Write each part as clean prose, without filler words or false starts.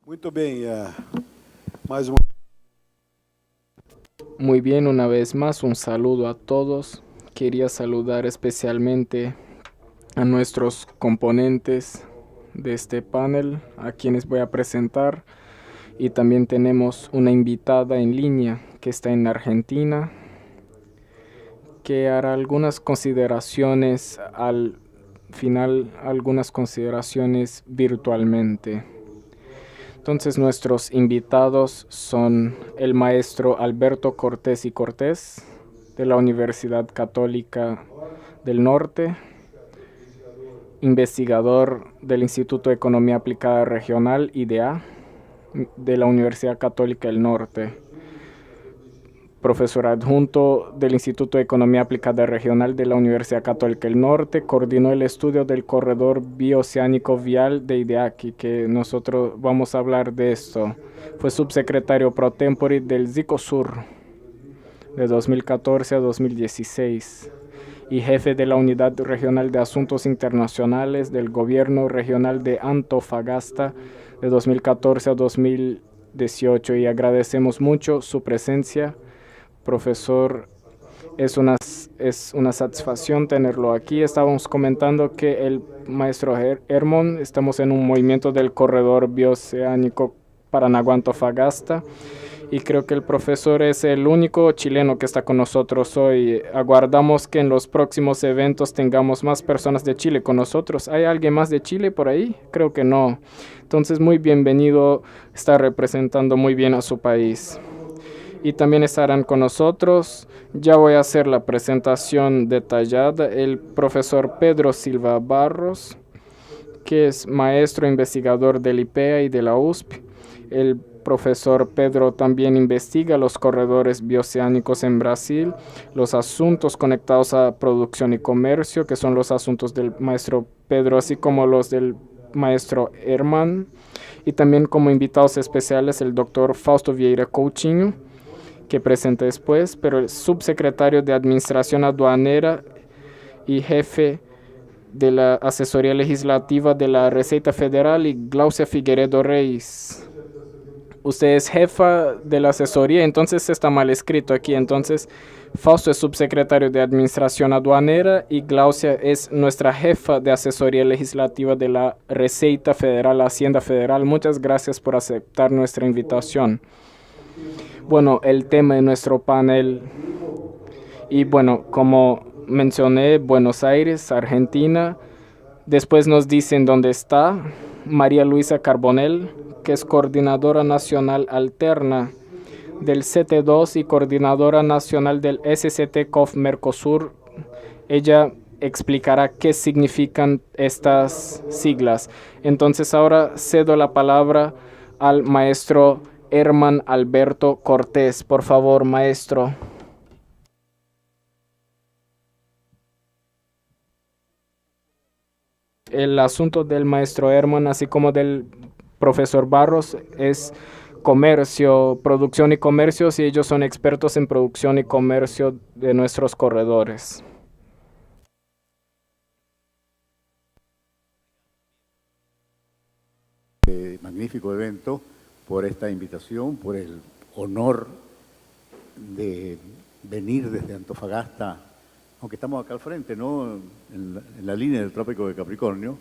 Muito bem, mais uma. Muy bien, una vez más, un saludo a todos. Quería saludar especialmente a nuestros componentes de este panel, a quienes voy a presentar. Y también tenemos una invitada en línea que está en Argentina, que hará algunas consideraciones al final, algunas consideraciones virtualmente. Entonces nuestros invitados son el maestro Alberto Cortés y Cortés de la Universidad Católica del Norte, investigador del Instituto de Economía Aplicada Regional IDEA de la Universidad Católica del Norte, profesor adjunto del Instituto de Economía Aplicada Regional de la Universidad Católica del Norte, coordinó el estudio del corredor bioceánico vial de IDEACI, que nosotros vamos a hablar de esto. Fue subsecretario pro tempore del ZICOSUR de 2014 a 2016 y jefe de la Unidad Regional de Asuntos Internacionales del Gobierno Regional de Antofagasta de 2014 a 2018, y agradecemos mucho su presencia. Profesor, es una satisfacción tenerlo aquí. Estábamos comentando que el maestro Hermon, estamos en un movimiento del corredor bioceánico Paranaguá-Antofagasta, y creo que el profesor es el único chileno que está con nosotros hoy. Aguardamos que en los próximos eventos tengamos más personas de Chile con nosotros. ¿Hay alguien más de Chile por ahí? Creo que no. Entonces, muy bienvenido, está representando muy bien a su país. Y también estarán con nosotros, ya voy a hacer la presentación detallada, el profesor Pedro Silva Barros, que es maestro investigador del IPEA y de la USP. El profesor Pedro también investiga los corredores bioceánicos en Brasil, los asuntos conectados a producción y comercio, que son los asuntos del maestro Pedro, así como los del maestro Herman. Y también como invitados especiales el doctor Fausto Vieira Coutinho, que presenta después, pero el subsecretario de Administración Aduanera y jefe de la Asesoría Legislativa de la Receita Federal, y Glaucia Figueredo Reyes. Usted es jefa de la asesoría, entonces está mal escrito aquí. Entonces, Fausto es subsecretario de Administración Aduanera y Glaucia es nuestra jefa de Asesoría Legislativa de la Receita Federal, Hacienda Federal. Muchas gracias por aceptar nuestra invitación. Bueno, el tema de nuestro panel, y bueno, como mencioné, Buenos Aires, Argentina. Después nos dicen dónde está María Luisa Carbonell, que es coordinadora nacional alterna del CT2 y coordinadora nacional del SCT-COF Mercosur. Ella explicará qué significan estas siglas. Entonces ahora cedo la palabra al maestro Herman Alberto Cortés. Por favor, maestro. El asunto del maestro Herman, así como del profesor Barros, es comercio, producción y comercio, y ellos son expertos en producción y comercio de nuestros corredores. Magnífico evento, por esta invitación, por el honor de venir desde Antofagasta, aunque estamos acá al frente, ¿no? En la línea del Trópico de Capricornio.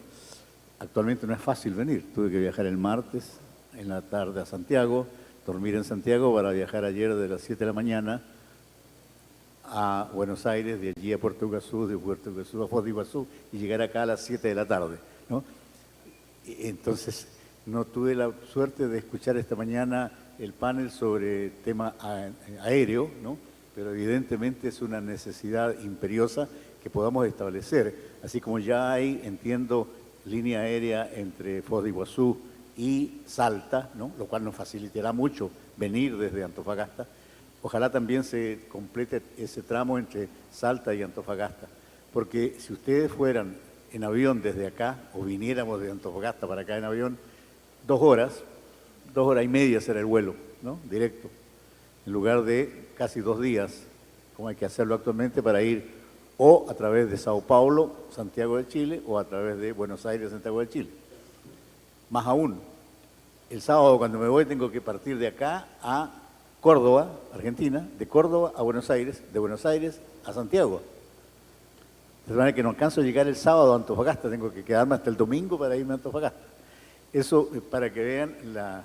Actualmente no es fácil venir, tuve que viajar el martes en la tarde a Santiago, dormir en Santiago para viajar ayer de las 7 de la mañana a Buenos Aires, de allí a Puerto Iguazú, de Puerto Iguazú a Foz de Iguazú, y llegar acá a las 7 de la tarde, ¿no? Entonces, no tuve la suerte de escuchar esta mañana el panel sobre tema aéreo, ¿no? Pero evidentemente es una necesidad imperiosa que podamos establecer, así como ya hay, entiendo, línea aérea entre Foz de Iguazú y Salta, ¿no? Lo cual nos facilitará mucho venir desde Antofagasta. Ojalá también se complete ese tramo entre Salta y Antofagasta, porque si ustedes fueran en avión desde acá, o viniéramos de Antofagasta para acá en avión, 2 horas y media será el vuelo, ¿no? Directo, en lugar de casi 2 días, como hay que hacerlo actualmente para ir o a través de Sao Paulo, Santiago de Chile, o a través de Buenos Aires, Santiago de Chile. Más aún, El sábado cuando me voy tengo que partir de acá a Córdoba, Argentina, de Córdoba a Buenos Aires, de Buenos Aires a Santiago. De manera que no alcanzo a llegar el sábado a Antofagasta, tengo que quedarme hasta el domingo para irme a Antofagasta. Eso para que vean las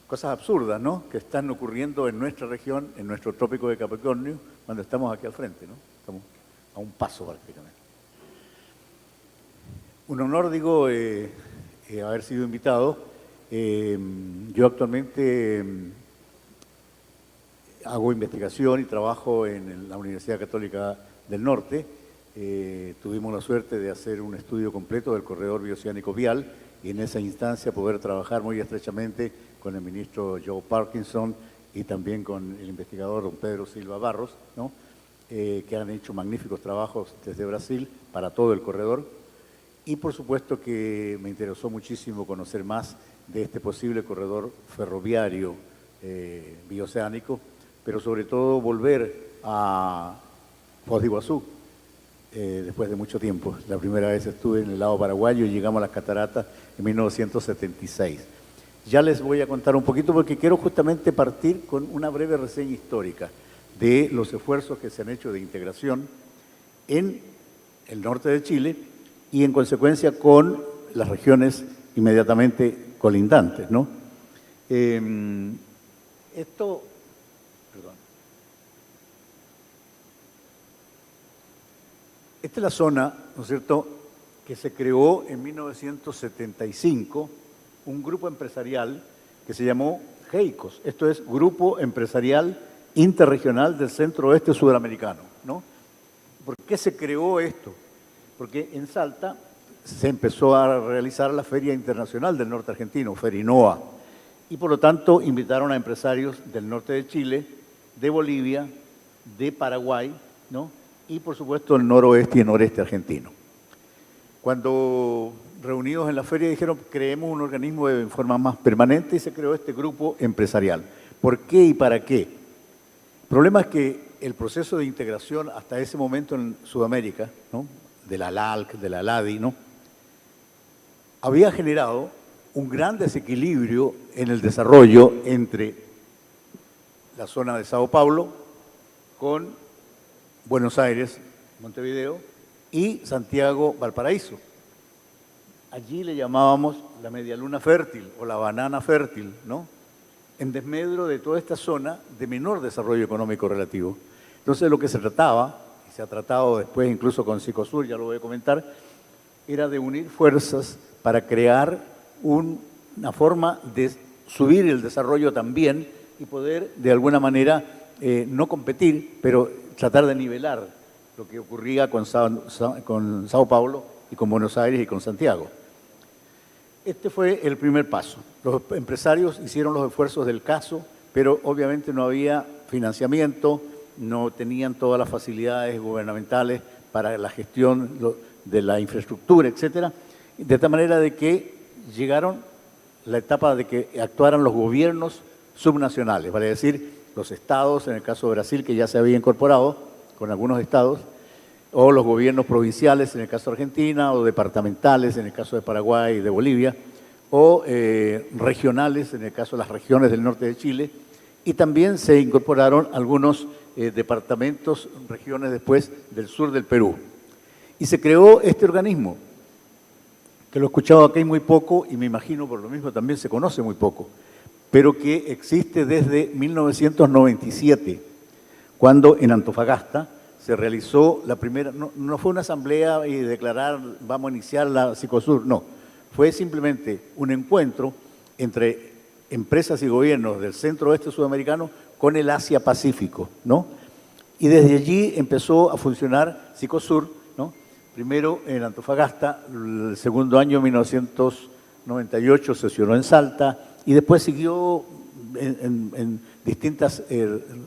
cosas absurdas, ¿no?, que están ocurriendo en nuestra región, en nuestro trópico de Capricornio, cuando estamos aquí al frente, ¿no? Estamos a un paso prácticamente. Un honor, digo, haber sido invitado. Yo actualmente hago investigación y trabajo en la Universidad Católica del Norte. Tuvimos la suerte de hacer un estudio completo del corredor bioceánico vial y en esa instancia poder trabajar muy estrechamente con el ministro Joe Parkinson y también con el investigador don Pedro Silva Barros, ¿no?, que han hecho magníficos trabajos desde Brasil para todo el corredor. Y por supuesto que me interesó muchísimo conocer más de este posible corredor ferroviario bioceánico, pero sobre todo volver a Foz de Iguazú después de mucho tiempo. La primera vez estuve en el lado paraguayo y llegamos a las cataratas en 1976. Ya les voy a contar un poquito porque quiero justamente partir con una breve reseña histórica de los esfuerzos que se han hecho de integración en el norte de Chile y en consecuencia con las regiones inmediatamente colindantes, ¿no? Esta es la zona, ¿no es cierto?, que se creó en 1975 un grupo empresarial que se llamó GEICOS. Esto es Grupo Empresarial Interregional del Centro Oeste Sudamericano, ¿no? ¿Por qué se creó esto? Porque en Salta se empezó a realizar la Feria Internacional del Norte Argentino, Ferinoa, y por lo tanto invitaron a empresarios del norte de Chile, de Bolivia, de Paraguay, ¿no?, y por supuesto el noroeste y el noreste argentino. Cuando reunidos en la feria dijeron, creemos un organismo de forma más permanente y se creó este grupo empresarial. ¿Por qué y para qué? El problema es que el proceso de integración hasta ese momento en Sudamérica, ¿no?, de la LALC, de la LADI, ¿no?, había generado un gran desequilibrio en el desarrollo entre la zona de Sao Paulo con Buenos Aires, Montevideo y Santiago, Valparaíso. Allí le llamábamos la medialuna fértil o la banana fértil, ¿no?, en desmedro de toda esta zona de menor desarrollo económico relativo. Entonces lo que se trataba, y se ha tratado después incluso con Sicosur, ya lo voy a comentar, era de unir fuerzas para crear una forma de subir el desarrollo también y poder de alguna manera no competir, pero tratar de nivelar lo que ocurría con Sao Paulo y con Buenos Aires y con Santiago. Este fue el primer paso. Los empresarios hicieron los esfuerzos del caso, pero obviamente no había financiamiento, no tenían todas las facilidades gubernamentales para la gestión de la infraestructura, etcétera, de tal manera de que llegaron la etapa de que actuaran los gobiernos subnacionales, vale decir, los estados, en el caso de Brasil, que ya se había incorporado con algunos estados, o los gobiernos provinciales, en el caso de Argentina, o departamentales, en el caso de Paraguay y de Bolivia, o regionales, en el caso de las regiones del norte de Chile, y también se incorporaron algunos departamentos, regiones después del sur del Perú. Y se creó este organismo, que lo he escuchado aquí muy poco y me imagino por lo mismo también se conoce muy poco, pero que existe desde 1997, cuando en Antofagasta se realizó la primera, no fue una asamblea y declarar vamos a iniciar la Sicosur, no, fue simplemente un encuentro entre empresas y gobiernos del centro oeste sudamericano con el Asia Pacífico, ¿no? Y desde allí empezó a funcionar Sicosur, ¿no? Primero en Antofagasta, el segundo año 1998 sesionó en Salta y después siguió en distintas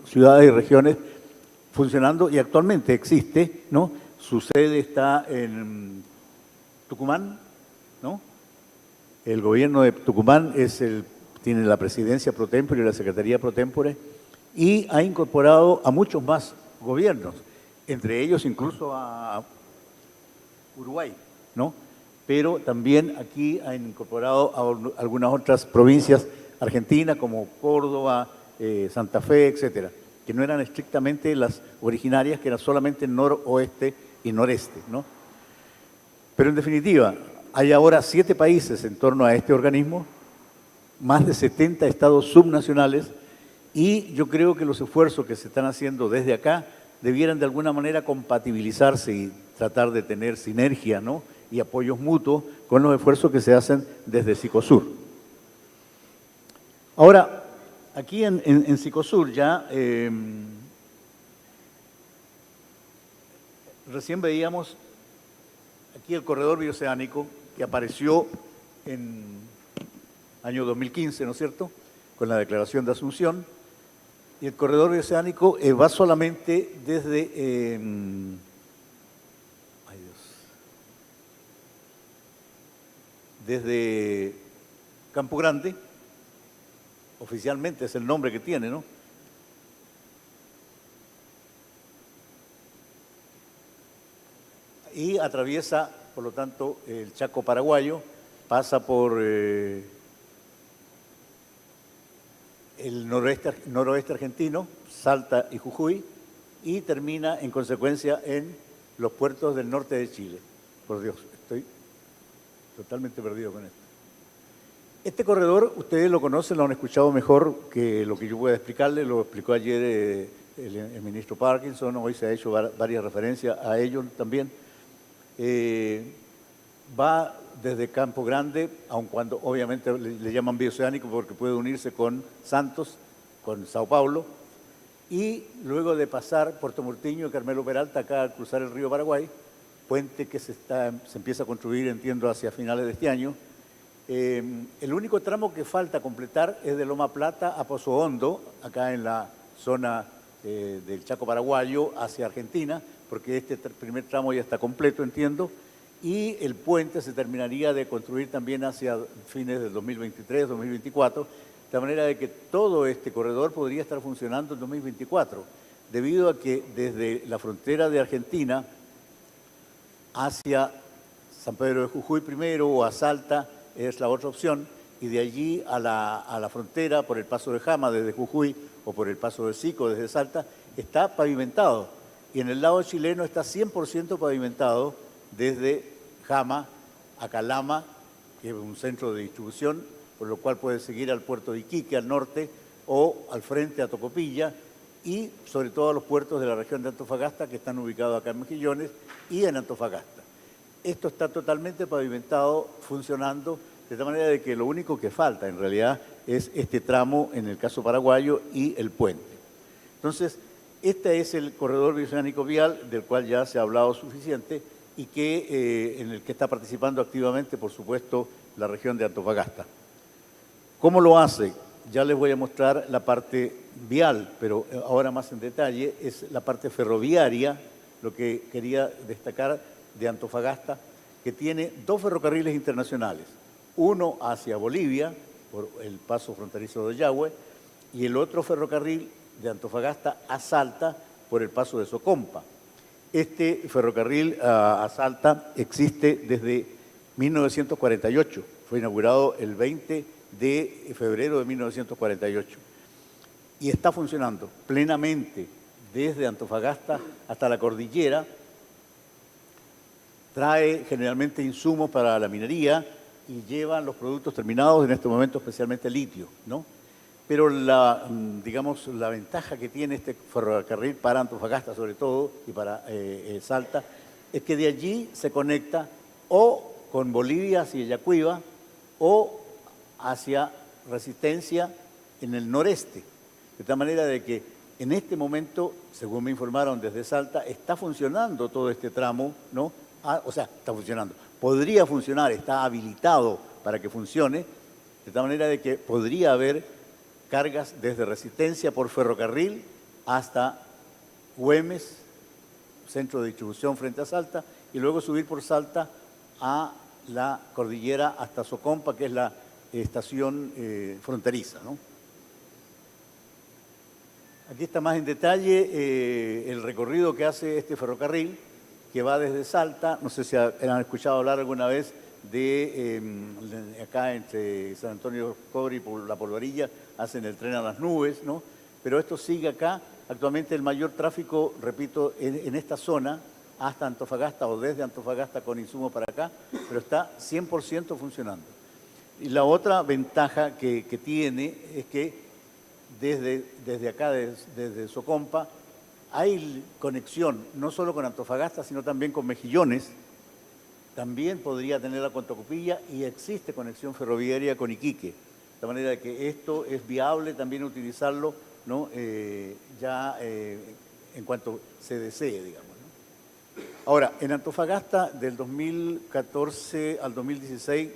ciudades y regiones funcionando y actualmente existe, ¿no? Su sede está en Tucumán, ¿no? El gobierno de Tucumán tiene la presidencia pro tempore y la secretaría pro tempore y ha incorporado a muchos más gobiernos, entre ellos incluso a Uruguay, ¿no? pero también aquí han incorporado a algunas otras provincias argentinas como Córdoba, Santa Fe, etcétera, que no eran estrictamente las originarias, que eran solamente noroeste y noreste, ¿no? Pero en definitiva, hay ahora 7 países en torno a este organismo, más de 70 estados subnacionales, y yo creo que los esfuerzos que se están haciendo desde acá debieran de alguna manera compatibilizarse y tratar de tener sinergia, ¿no?, y apoyos mutuos con los esfuerzos que se hacen desde Sicosur. Ahora, aquí en Sicosur ya recién veíamos aquí el corredor bioceánico que apareció en año 2015, ¿no es cierto?, con la declaración de Asunción. Y el corredor bioceánico va solamente desde desde Campo Grande, oficialmente es el nombre que tiene, ¿no? Y atraviesa, por lo tanto, el Chaco paraguayo, pasa por el noroeste argentino, Salta y Jujuy, y termina en consecuencia en los puertos del norte de Chile. Por Dios, estoy totalmente perdido con esto. Este corredor, ustedes lo conocen, lo han escuchado mejor que lo que yo voy a explicarles, lo explicó ayer el ministro Parkinson, hoy se ha hecho varias referencias a ello también. Va desde Campo Grande, aun cuando obviamente le llaman bioceánico porque puede unirse con Santos, con Sao Paulo, y luego de pasar Puerto Murtiño y Carmelo Peralta acá al cruzar el río Paraguay, puente que se empieza a construir, entiendo, hacia finales de este año. El único tramo que falta completar es de Loma Plata a Pozo Hondo, acá en la zona del Chaco paraguayo hacia Argentina, porque este primer tramo ya está completo, entiendo, y el puente se terminaría de construir también hacia fines del 2023, 2024, de manera de que todo este corredor podría estar funcionando en 2024, debido a que desde la frontera de Argentina hacia San Pedro de Jujuy primero o a Salta es la otra opción, y de allí a la frontera por el paso de Jama desde Jujuy o por el paso de Sico desde Salta está pavimentado, y en el lado chileno está 100% pavimentado desde Jama a Calama, que es un centro de distribución, por lo cual puede seguir al puerto de Iquique al norte o al frente a Tocopilla, y sobre todo a los puertos de la región de Antofagasta que están ubicados acá en Mejillones y en Antofagasta. Esto está totalmente pavimentado, funcionando, de tal manera de que lo único que falta en realidad es este tramo en el caso paraguayo y el puente. Entonces, este es el corredor bioceánico vial del cual ya se ha hablado suficiente y que, en el que está participando activamente, por supuesto, la región de Antofagasta. ¿Cómo lo hace? Ya les voy a mostrar la parte vial, pero ahora más en detalle es la parte ferroviaria, lo que quería destacar de Antofagasta, que tiene 2 ferrocarriles internacionales, uno hacia Bolivia, por el paso fronterizo de Yahue, y el otro ferrocarril de Antofagasta a Salta, por el paso de Socompa. Este ferrocarril a Salta existe desde 1948, fue inaugurado el 20 de febrero de 1948 y está funcionando plenamente desde Antofagasta hasta la cordillera. Trae generalmente insumos para la minería y lleva los productos terminados, en este momento especialmente litio, ¿no? Pero digamos, la ventaja que tiene este ferrocarril para Antofagasta sobre todo y para Salta es que de allí se conecta o con Bolivia hacia Yacuiba o hacia Resistencia en el noreste. De tal manera de que en este momento, según me informaron desde Salta, está funcionando todo este tramo, ¿no? O sea, está funcionando. Podría funcionar, está habilitado para que funcione, de tal manera de que podría haber cargas desde Resistencia por ferrocarril hasta Güemes, centro de distribución frente a Salta, y luego subir por Salta a la cordillera hasta Socompa, que es la estación fronteriza, ¿no? Aquí está más en detalle el recorrido que hace este ferrocarril, que va desde Salta, no sé si han escuchado hablar alguna vez acá entre San Antonio Cobre y La Polvarilla, hacen el tren a las nubes, ¿no? Pero esto sigue acá. Actualmente el mayor tráfico, repito, en esta zona, hasta Antofagasta o desde Antofagasta con insumos para acá, pero está 100% funcionando. Y la otra ventaja que tiene es que desde acá, desde Socompa, hay conexión no solo con Antofagasta, sino también con Mejillones. También podría tenerla con Tocopilla y existe conexión ferroviaria con Iquique. De manera que esto es viable también utilizarlo, ¿no? En cuanto se desee, digamos, ¿no? Ahora, en Antofagasta, del 2014 al 2016,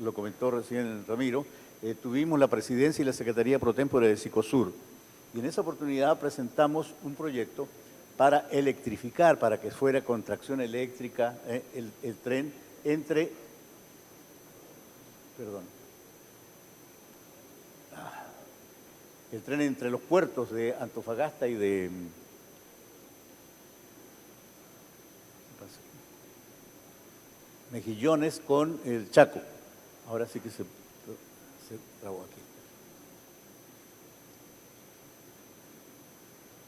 lo comentó recién Ramiro, tuvimos la presidencia y la secretaría pro tempore de Sicosur. Y en esa oportunidad presentamos un proyecto para electrificar, para que fuera con tracción eléctrica el tren entre... el tren entre los puertos de Antofagasta y de... Mejillones con el Chaco. Ahora sí que se trabó aquí.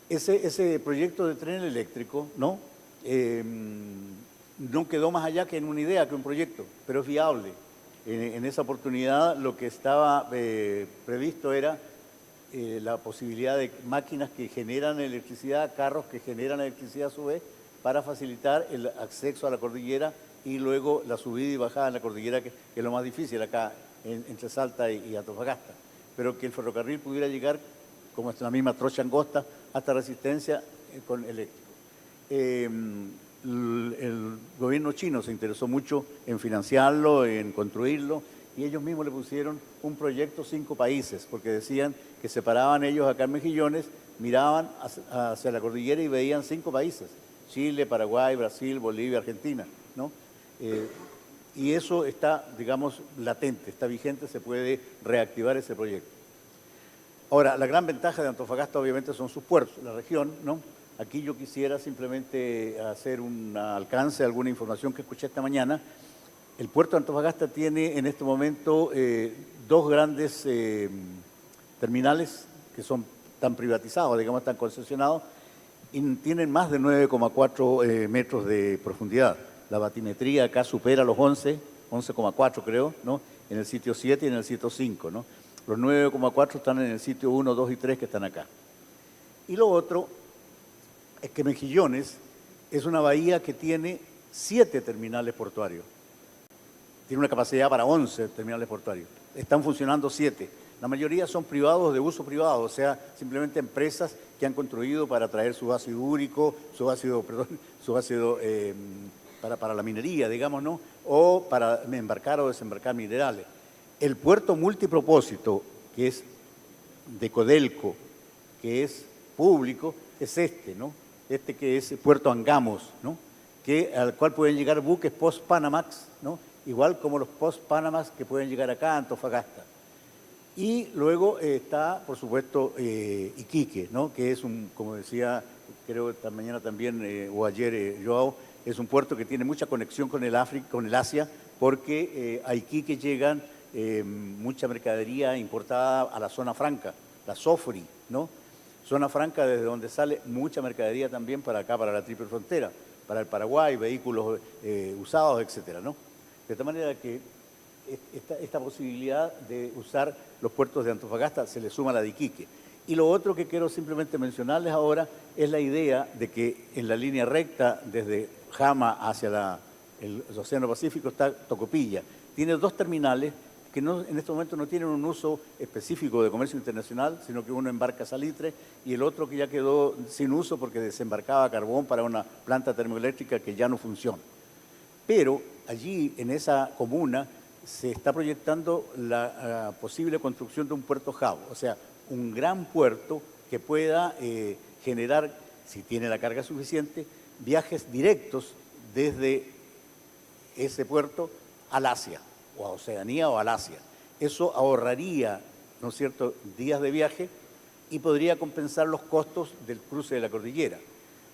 Ese proyecto de tren eléctrico, ¿no? No quedó más allá que en una idea, que un proyecto, pero es viable. En esa oportunidad lo que estaba previsto era la posibilidad de máquinas que generan electricidad, carros que generan electricidad a su vez, para facilitar el acceso a la cordillera y luego la subida y bajada en la cordillera, que es lo más difícil acá entre Salta y Antofagasta. Pero que el ferrocarril pudiera llegar, como es la misma trocha angosta, hasta Resistencia con eléctrico. El gobierno chino se interesó mucho en financiarlo, en construirlo, y ellos mismos le pusieron un proyecto 5 países, porque decían que se paraban ellos acá en Mejillones, miraban hacia la cordillera y veían 5 países: Chile, Paraguay, Brasil, Bolivia, Argentina, ¿no? Y eso está, digamos, latente, está vigente, se puede reactivar ese proyecto. Ahora, la gran ventaja de Antofagasta obviamente son sus puertos, la región, ¿no? Aquí yo quisiera simplemente hacer un alcance a alguna información que escuché esta mañana. El puerto de Antofagasta tiene en este momento 2 grandes terminales que están privatizados, digamos, están concesionados, y tienen más de 9,4 metros de profundidad. La batimetría acá supera los 11,4 creo, ¿no? En el sitio 7 y en el sitio 5, ¿no? Los 9,4 están en el sitio 1, 2 y 3 que están acá. Y lo otro es que Mejillones es una bahía que tiene 7 terminales portuarios. Tiene una capacidad para 11 terminales portuarios. Están funcionando 7. La mayoría son privados, de uso privado, o sea, simplemente empresas que han construido para traer su ácido úrico, su ácido para la minería, digamos, ¿no? O para embarcar o desembarcar minerales. El puerto multipropósito, que es de Codelco, que es público, es este, ¿no? Este que es Puerto Angamos, ¿no? Al cual pueden llegar buques post-Panamax, ¿no? Igual como los post-Panamax que pueden llegar acá a Antofagasta. Y luego está, por supuesto, Iquique, ¿no? Que es como decía, creo esta mañana también, o ayer, Joao, es un puerto que tiene mucha conexión con el Asia, porque a Iquique llegan mucha mercadería importada a la zona franca, la SOFRI, ¿no? Zona franca desde donde sale mucha mercadería también para acá, para la triple frontera, para el Paraguay, vehículos usados, etcétera, ¿no? De tal manera que esta posibilidad de usar los puertos de Antofagasta se le suma a la de Iquique. Y lo otro que quiero simplemente mencionarles ahora es la idea de que en la línea recta desde Jama hacia el Océano Pacífico está Tocopilla. Tiene 2 terminales que en este momento no tienen un uso específico de comercio internacional, sino que uno embarca salitre y el otro que ya quedó sin uso porque desembarcaba carbón para una planta termoeléctrica que ya no funciona. Pero allí, en esa comuna, se está proyectando la posible construcción de un puerto hub, o sea, un gran puerto que pueda generar, si tiene la carga suficiente, viajes directos desde ese puerto al Asia, o a Oceanía o al Asia. Eso ahorraría, ¿no es cierto?, días de viaje y podría compensar los costos del cruce de la cordillera.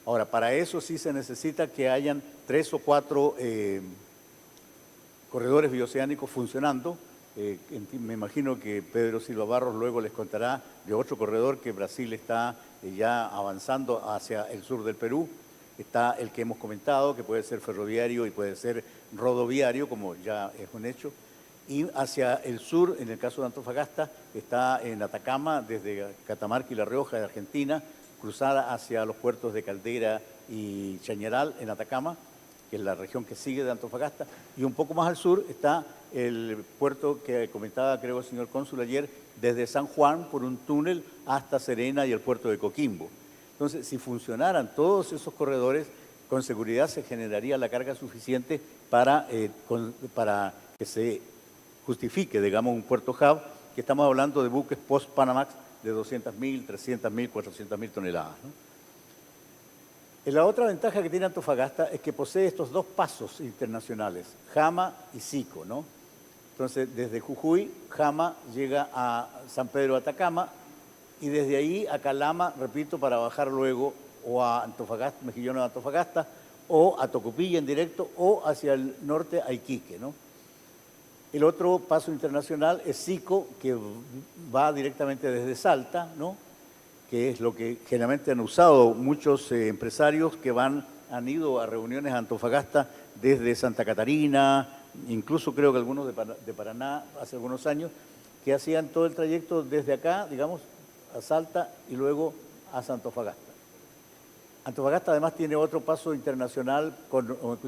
Ahora, para eso sí se necesita que hayan 3 o 4 corredores bioceánicos funcionando. Me imagino que Pedro Silva Barros luego les contará de otro corredor que Brasil está ya avanzando hacia el sur del Perú. Está el que hemos comentado, que puede ser ferroviario y puede ser rodoviario, como ya es un hecho. Y hacia el sur, en el caso de Antofagasta, está en Atacama, desde Catamarca y La Rioja de Argentina, cruzada hacia los puertos de Caldera y Chañaral en Atacama, que es la región que sigue de Antofagasta, y un poco más al sur está el puerto que comentaba, creo, el señor cónsul ayer, desde San Juan por un túnel hasta Serena y el puerto de Coquimbo. Entonces, si funcionaran todos esos corredores, con seguridad se generaría la carga suficiente para que se justifique, digamos, un puerto hub, que estamos hablando de buques post-Panamax de 200.000, 300.000, 400.000 toneladas, ¿no? La otra ventaja que tiene Antofagasta es que posee estos dos pasos internacionales, Jama y Sico, ¿no? Entonces, desde Jujuy, Jama llega a San Pedro de Atacama y desde ahí a Calama, repito, para bajar luego o a Antofagasta, Mejillones de Antofagasta, o a Tocopilla en directo, o hacia el norte a Iquique, ¿no? El otro paso internacional es Sico, que va directamente desde Salta, ¿no?, que es lo que generalmente han usado muchos empresarios que han ido a reuniones a Antofagasta desde Santa Catarina, incluso creo que algunos de Paraná hace algunos años, que hacían todo el trayecto desde acá, digamos, a Salta y luego a Antofagasta. Antofagasta además tiene otro paso internacional,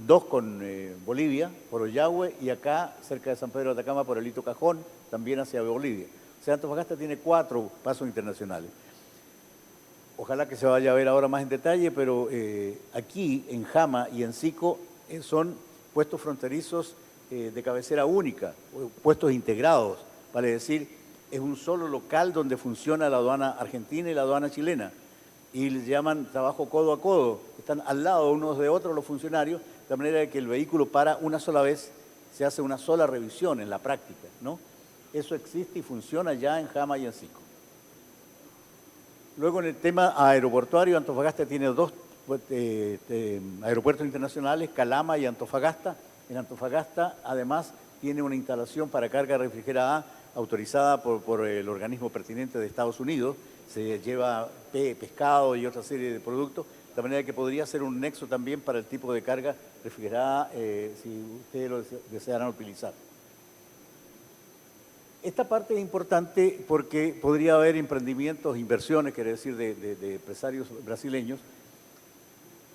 dos con Bolivia, por Ollagüe, y acá, cerca de San Pedro de Atacama, por el Hito Cajón, también hacia Bolivia. O sea, Antofagasta tiene 4 pasos internacionales. Ojalá que se vaya a ver ahora más en detalle, pero aquí, en Jama y en Sico, son puestos fronterizos de cabecera única, puestos integrados, vale decir, es un solo local donde funciona la aduana argentina y la aduana chilena. Y le llaman trabajo codo a codo, están al lado unos de otros los funcionarios, de manera que el vehículo para una sola vez, se hace una sola revisión en la práctica, ¿no? Eso existe y funciona ya en Jama y en Sico. Luego en el tema aeroportuario, Antofagasta tiene 2 aeropuertos internacionales, Calama y Antofagasta. En Antofagasta además tiene una instalación para carga refrigerada autorizada por el organismo pertinente de Estados Unidos. Se lleva pescado y otra serie de productos, de manera que podría ser un nexo también para el tipo de carga refrigerada si ustedes lo desearan utilizar. Esta parte es importante porque podría haber emprendimientos, inversiones, quiere decir, de empresarios brasileños.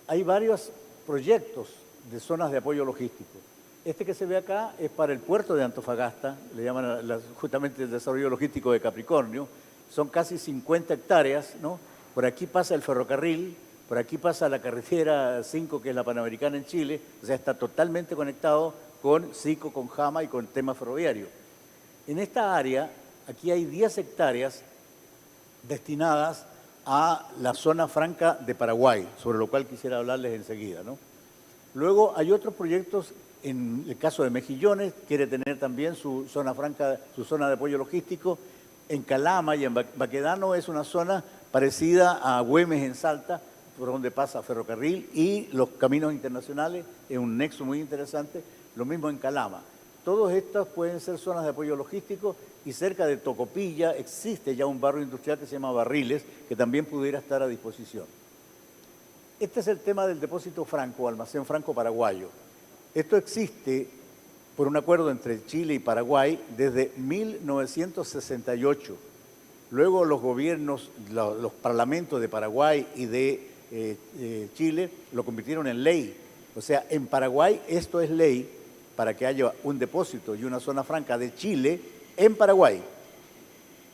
Hay varios proyectos de zonas de apoyo logístico. Este que se ve acá es para el puerto de Antofagasta, le llaman justamente el desarrollo logístico de Capricornio. Son casi 50 hectáreas, ¿no? Por aquí pasa el ferrocarril, por aquí pasa la carretera 5, que es la Panamericana en Chile, o sea, está totalmente conectado con Sico, con Jama y con tema ferroviario. En esta área, aquí hay 10 hectáreas destinadas a la zona franca de Paraguay, sobre lo cual quisiera hablarles enseguida, ¿no? Luego hay otros proyectos, en el caso de Mejillones, quiere tener también su zona franca, su zona de apoyo logístico. En Calama y en Baquedano es una zona parecida a Güemes en Salta, por donde pasa ferrocarril y los caminos internacionales, es un nexo muy interesante, lo mismo en Calama. Todos estos pueden ser zonas de apoyo logístico y cerca de Tocopilla existe ya un barrio industrial que se llama Barriles, que también pudiera estar a disposición. Este es el tema del depósito franco, almacén franco paraguayo. Esto existe por un acuerdo entre Chile y Paraguay desde 1968. Luego los gobiernos, los parlamentos de Paraguay y de Chile lo convirtieron en ley. O sea, en Paraguay esto es ley para que haya un depósito y una zona franca de Chile en Paraguay.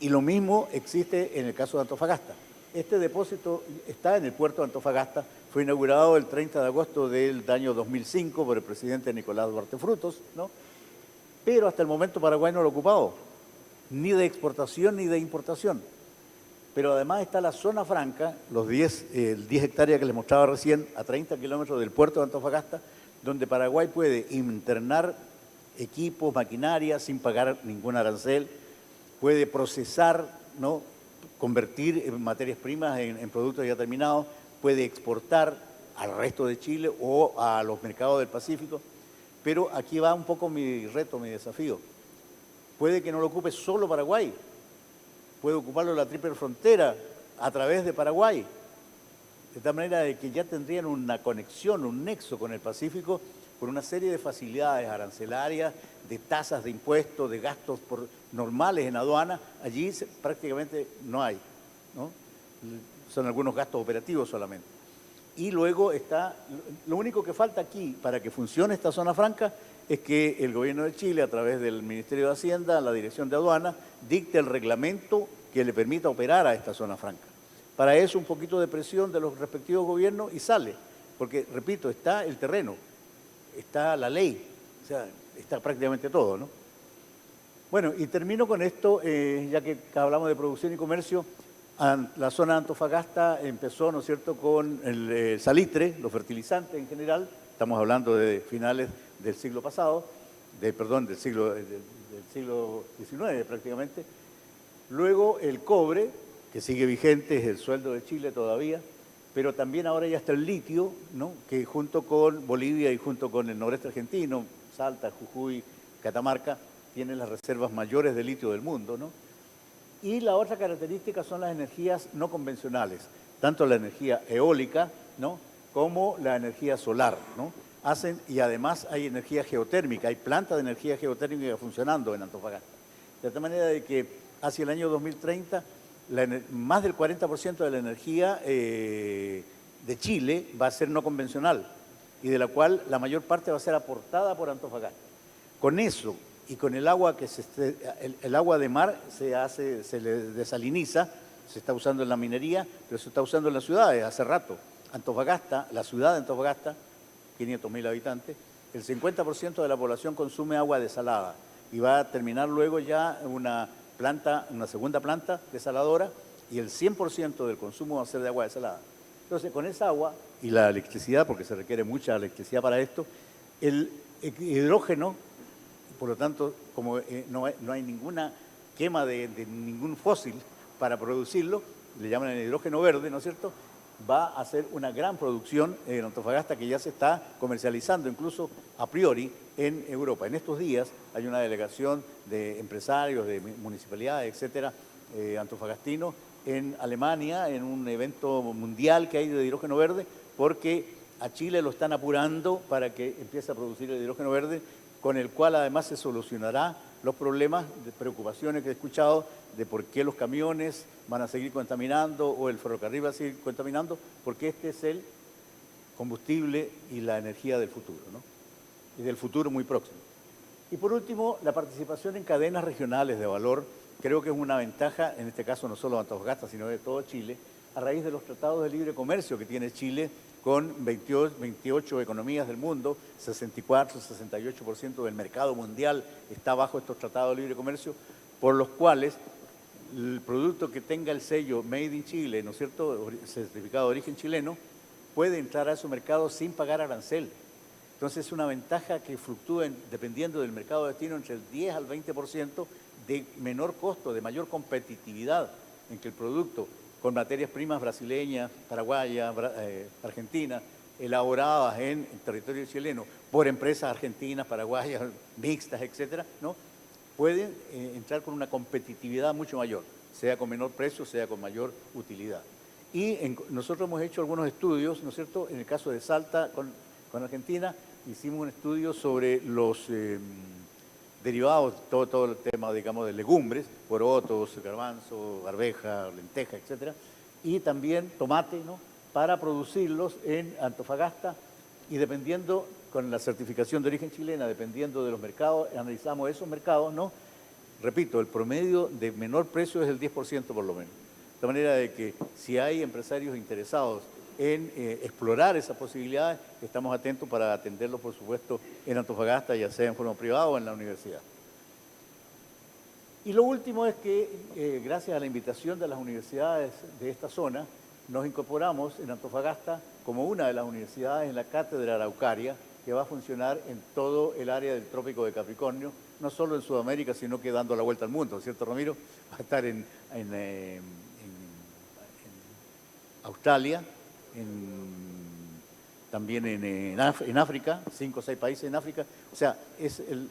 Y lo mismo existe en el caso de Antofagasta. Este depósito está en el puerto de Antofagasta, fue inaugurado el 30 de agosto del año 2005 por el presidente Nicolás Duarte Frutos, ¿no? Pero hasta el momento Paraguay no lo ha ocupado, ni de exportación ni de importación. Pero además está la zona franca, los 10 hectáreas que les mostraba recién, a 30 kilómetros del puerto de Antofagasta, donde Paraguay puede internar equipos, maquinaria, sin pagar ningún arancel, puede procesar, ¿no?, convertir materias primas en productos ya terminados, puede exportar al resto de Chile o a los mercados del Pacífico. Pero aquí va un poco mi reto, mi desafío. Puede que no lo ocupe solo Paraguay, puede ocuparlo la triple frontera a través de Paraguay, de tal manera de que ya tendrían una conexión, un nexo con el Pacífico por una serie de facilidades arancelarias, de tasas de impuestos, de gastos normales en aduana. Allí prácticamente no hay, ¿no? Son algunos gastos operativos solamente. Y luego está, lo único que falta aquí para que funcione esta zona franca es que el gobierno de Chile, a través del Ministerio de Hacienda, la Dirección de Aduana, dicte el reglamento que le permita operar a esta zona franca. Para eso un poquito de presión de los respectivos gobiernos y sale, porque, repito, está el terreno, está la ley, o sea, está prácticamente todo, ¿no? Bueno, y termino con esto, ya que hablamos de producción y comercio. La zona de Antofagasta empezó, ¿no es cierto?, con el salitre, los fertilizantes en general. Estamos hablando de finales del siglo pasado, del siglo XIX prácticamente. Luego el cobre, que sigue vigente, es el sueldo de Chile todavía, pero también ahora ya está el litio, ¿no?, que junto con Bolivia y junto con el noreste argentino, Salta, Jujuy, Catamarca, tienen las reservas mayores de litio del mundo, ¿no? Y la otra característica son las energías no convencionales, tanto la energía eólica, ¿no?, como la energía solar, ¿no? Y además hay energía geotérmica, hay plantas de energía geotérmica funcionando en Antofagasta. De tal manera de que hacia el año 2030, más del 40% de la energía de Chile va a ser no convencional y de la cual la mayor parte va a ser aportada por Antofagasta. Con eso y con el agua el agua de mar se le desaliniza, se está usando en la minería, pero se está usando en las ciudades hace rato. Antofagasta, la ciudad de Antofagasta, 500.000 habitantes, el 50% de la población consume agua desalada y va a terminar luego ya una segunda planta desaladora y el 100% del consumo va a ser de agua desalada. Entonces, con esa agua y la electricidad, porque se requiere mucha electricidad para esto, el hidrógeno, por lo tanto, como no hay ninguna quema de ningún fósil para producirlo, le llaman el hidrógeno verde, ¿no es cierto?, va a ser una gran producción en Antofagasta que ya se está comercializando, incluso a priori, en Europa. En estos días hay una delegación de empresarios, de municipalidades, etcétera, antofagastinos, en Alemania, en un evento mundial que hay de hidrógeno verde, porque a Chile lo están apurando para que empiece a producir el hidrógeno verde, con el cual además se solucionará los problemas de preocupaciones que he escuchado de por qué los camiones van a seguir contaminando o el ferrocarril va a seguir contaminando, porque este es el combustible y la energía del futuro, ¿no?, y del futuro muy próximo. Y por último, la participación en cadenas regionales de valor, creo que es una ventaja, en este caso no solo de Antofagasta, sino de todo Chile, a raíz de los tratados de libre comercio que tiene Chile con 28 economías del mundo, 68% del mercado mundial está bajo estos tratados de libre comercio, por los cuales el producto que tenga el sello Made in Chile, ¿no es cierto?, certificado de origen chileno, puede entrar a esos mercados sin pagar arancel. Entonces es una ventaja que fluctúa dependiendo del mercado de destino entre el 10 al 20% de menor costo, de mayor competitividad en que el producto con materias primas brasileñas, paraguayas, argentinas, elaboradas en territorio chileno por empresas argentinas, paraguayas, mixtas, etcétera, ¿no?, pueden entrar con una competitividad mucho mayor, sea con menor precio, sea con mayor utilidad. Y nosotros hemos hecho algunos estudios, ¿no es cierto?, en el caso de Salta con Argentina, hicimos un estudio sobre los derivados, todo el tema, digamos, de legumbres, porotos, garbanzo, arveja, lenteja, etcétera, y también tomate, ¿no?, para producirlos en Antofagasta, y dependiendo, con la certificación de origen chilena, dependiendo de los mercados, analizamos esos mercados, ¿no? Repito, el promedio de menor precio es el 10% por lo menos. De manera de que si hay empresarios interesados en explorar esas posibilidades, estamos atentos para atenderlos, por supuesto, en Antofagasta, ya sea en forma privada o en la universidad. Y lo último es que, gracias a la invitación de las universidades de esta zona, nos incorporamos en Antofagasta como una de las universidades en la Cátedra Araucaria, que va a funcionar en todo el área del Trópico de Capricornio, no solo en Sudamérica, sino que dando la vuelta al mundo, ¿cierto, Ramiro? Va a estar en Australia, también en África, 5 o 6 países en África. O sea, es el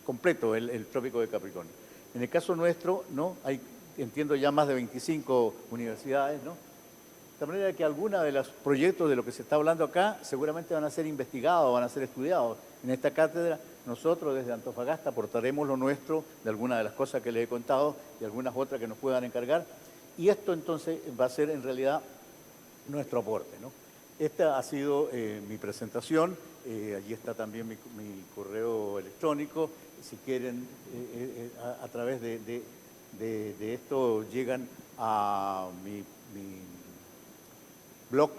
completo el trópico de Capricornio. En el caso nuestro, ¿no? Hay, entiendo, ya más de 25 universidades, ¿no? De manera que algunos de los proyectos de lo que se está hablando acá seguramente van a ser investigados, van a ser estudiados. En esta cátedra nosotros desde Antofagasta aportaremos lo nuestro de algunas de las cosas que les he contado y algunas otras que nos puedan encargar. Y esto entonces va a ser en realidad nuestro aporte, ¿no? Esta ha sido mi presentación. Allí está también mi correo electrónico. Si quieren, a través de esto llegan a mi blog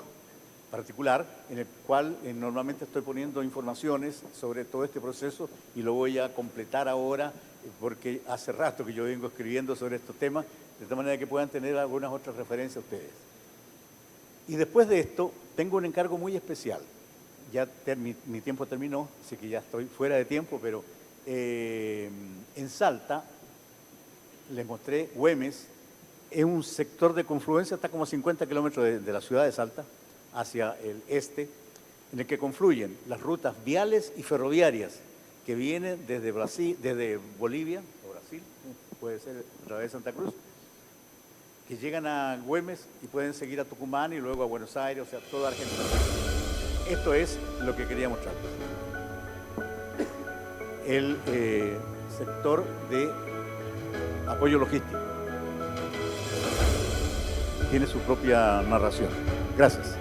particular, en el cual normalmente estoy poniendo informaciones sobre todo este proceso y lo voy a completar ahora porque hace rato que yo vengo escribiendo sobre estos temas, de tal manera que puedan tener algunas otras referencias ustedes. Y después de esto, tengo un encargo muy especial. Ya mi tiempo terminó, así que ya estoy fuera de tiempo, pero en Salta, les mostré Güemes, es un sector de confluencia, está como a 50 kilómetros de la ciudad de Salta, hacia el este, en el que confluyen las rutas viales y ferroviarias que vienen desde Brasil, desde Bolivia, o Brasil, puede ser a través de Santa Cruz, que llegan a Güemes y pueden seguir a Tucumán y luego a Buenos Aires, o sea, toda Argentina. Esto es lo que quería mostrar. El sector de apoyo logístico tiene su propia narración. Gracias.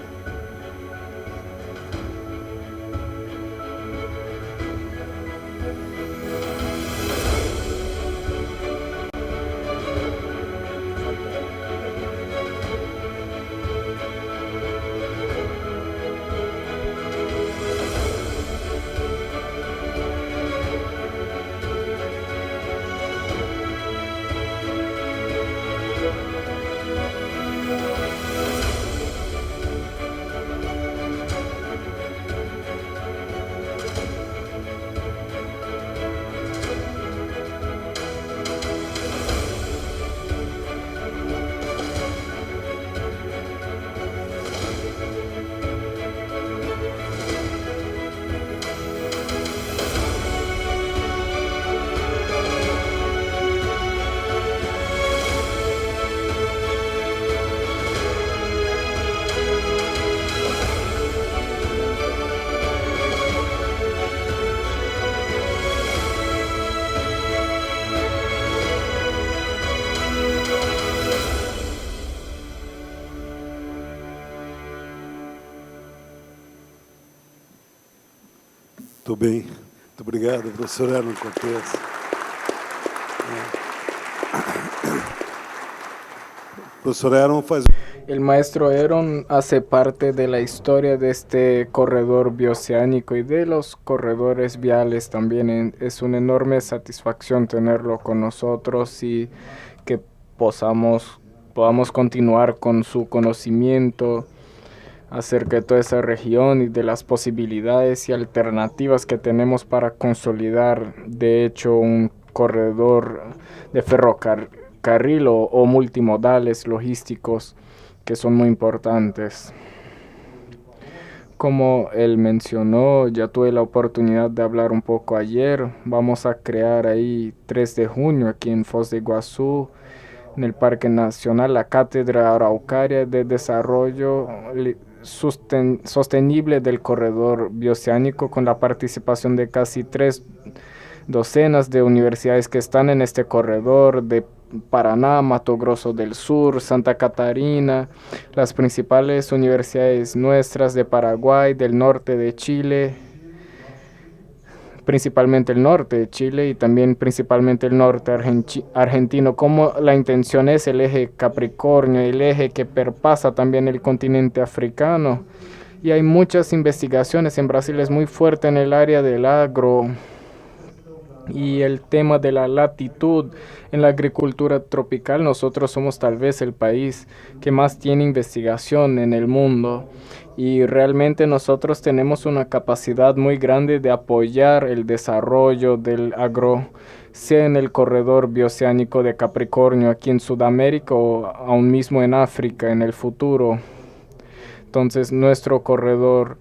Muito bem. Muito obrigado, professor Herman Cortes. Profesor Herman faz... El maestro Aaron hace parte de la historia de este corredor bioceánico y de los corredores viales también. Es una enorme satisfacción tenerlo con nosotros y que podamos continuar con su conocimiento acerca de toda esa región y de las posibilidades y alternativas que tenemos para consolidar, de hecho, un corredor de ferrocarril o multimodales logísticos que son muy importantes. Como él mencionó, ya tuve la oportunidad de hablar un poco ayer. Vamos a crear ahí 3 de junio aquí en Foz de Iguazú, en el Parque Nacional, la Cátedra Araucaria de Desarrollo Sostenible del Corredor Bioceánico, con la participación de casi 3 docenas de universidades que están en este corredor, de Paraná, Mato Grosso del Sur, Santa Catarina, las principales universidades nuestras de Paraguay, del norte de Chile, principalmente el norte de Chile y también principalmente el norte argentino. Como la intención es el eje Capricornio, el eje que perpasa también el continente africano. Y hay muchas investigaciones. En Brasil es muy fuerte en el área del agro y el tema de la latitud en la agricultura tropical. Nosotros somos tal vez el país que más tiene investigación en el mundo y realmente nosotros tenemos una capacidad muy grande de apoyar el desarrollo del agro, sea en el corredor bioceánico de Capricornio aquí en Sudamérica o aún mismo en África en el futuro. Entonces nuestro corredor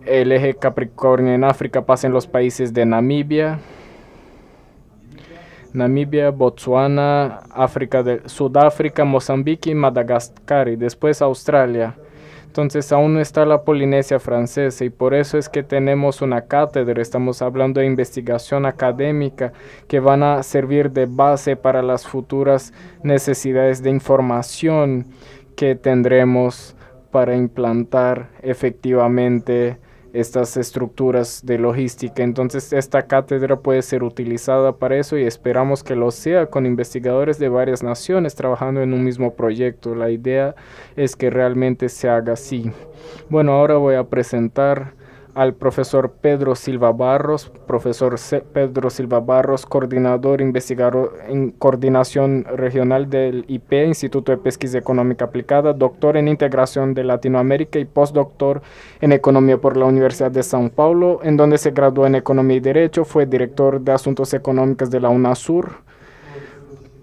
el eje Capricornio en África pasa en los países de Namibia, Botsuana, Sudáfrica, Mozambique y Madagascar, y después Australia. Entonces aún no está la Polinesia Francesa, y por eso es que tenemos una cátedra. Estamos hablando de investigación académica que van a servir de base para las futuras necesidades de información que tendremos para implantar efectivamente estas estructuras de logística. Entonces esta cátedra puede ser utilizada para eso, y esperamos que lo sea, con investigadores de varias naciones trabajando en un mismo proyecto. La idea es que realmente se haga así. Bueno, ahora voy a presentar al profesor Pedro Silva Barros. Pedro Silva Barros, coordinador investigador en coordinación regional del IP, Instituto de Pesquisa Económica Aplicada, doctor en integración de Latinoamérica y postdoctor en economía por la Universidad de São Paulo, en donde se graduó en economía y derecho. Fue director de asuntos económicos de la UNASUR.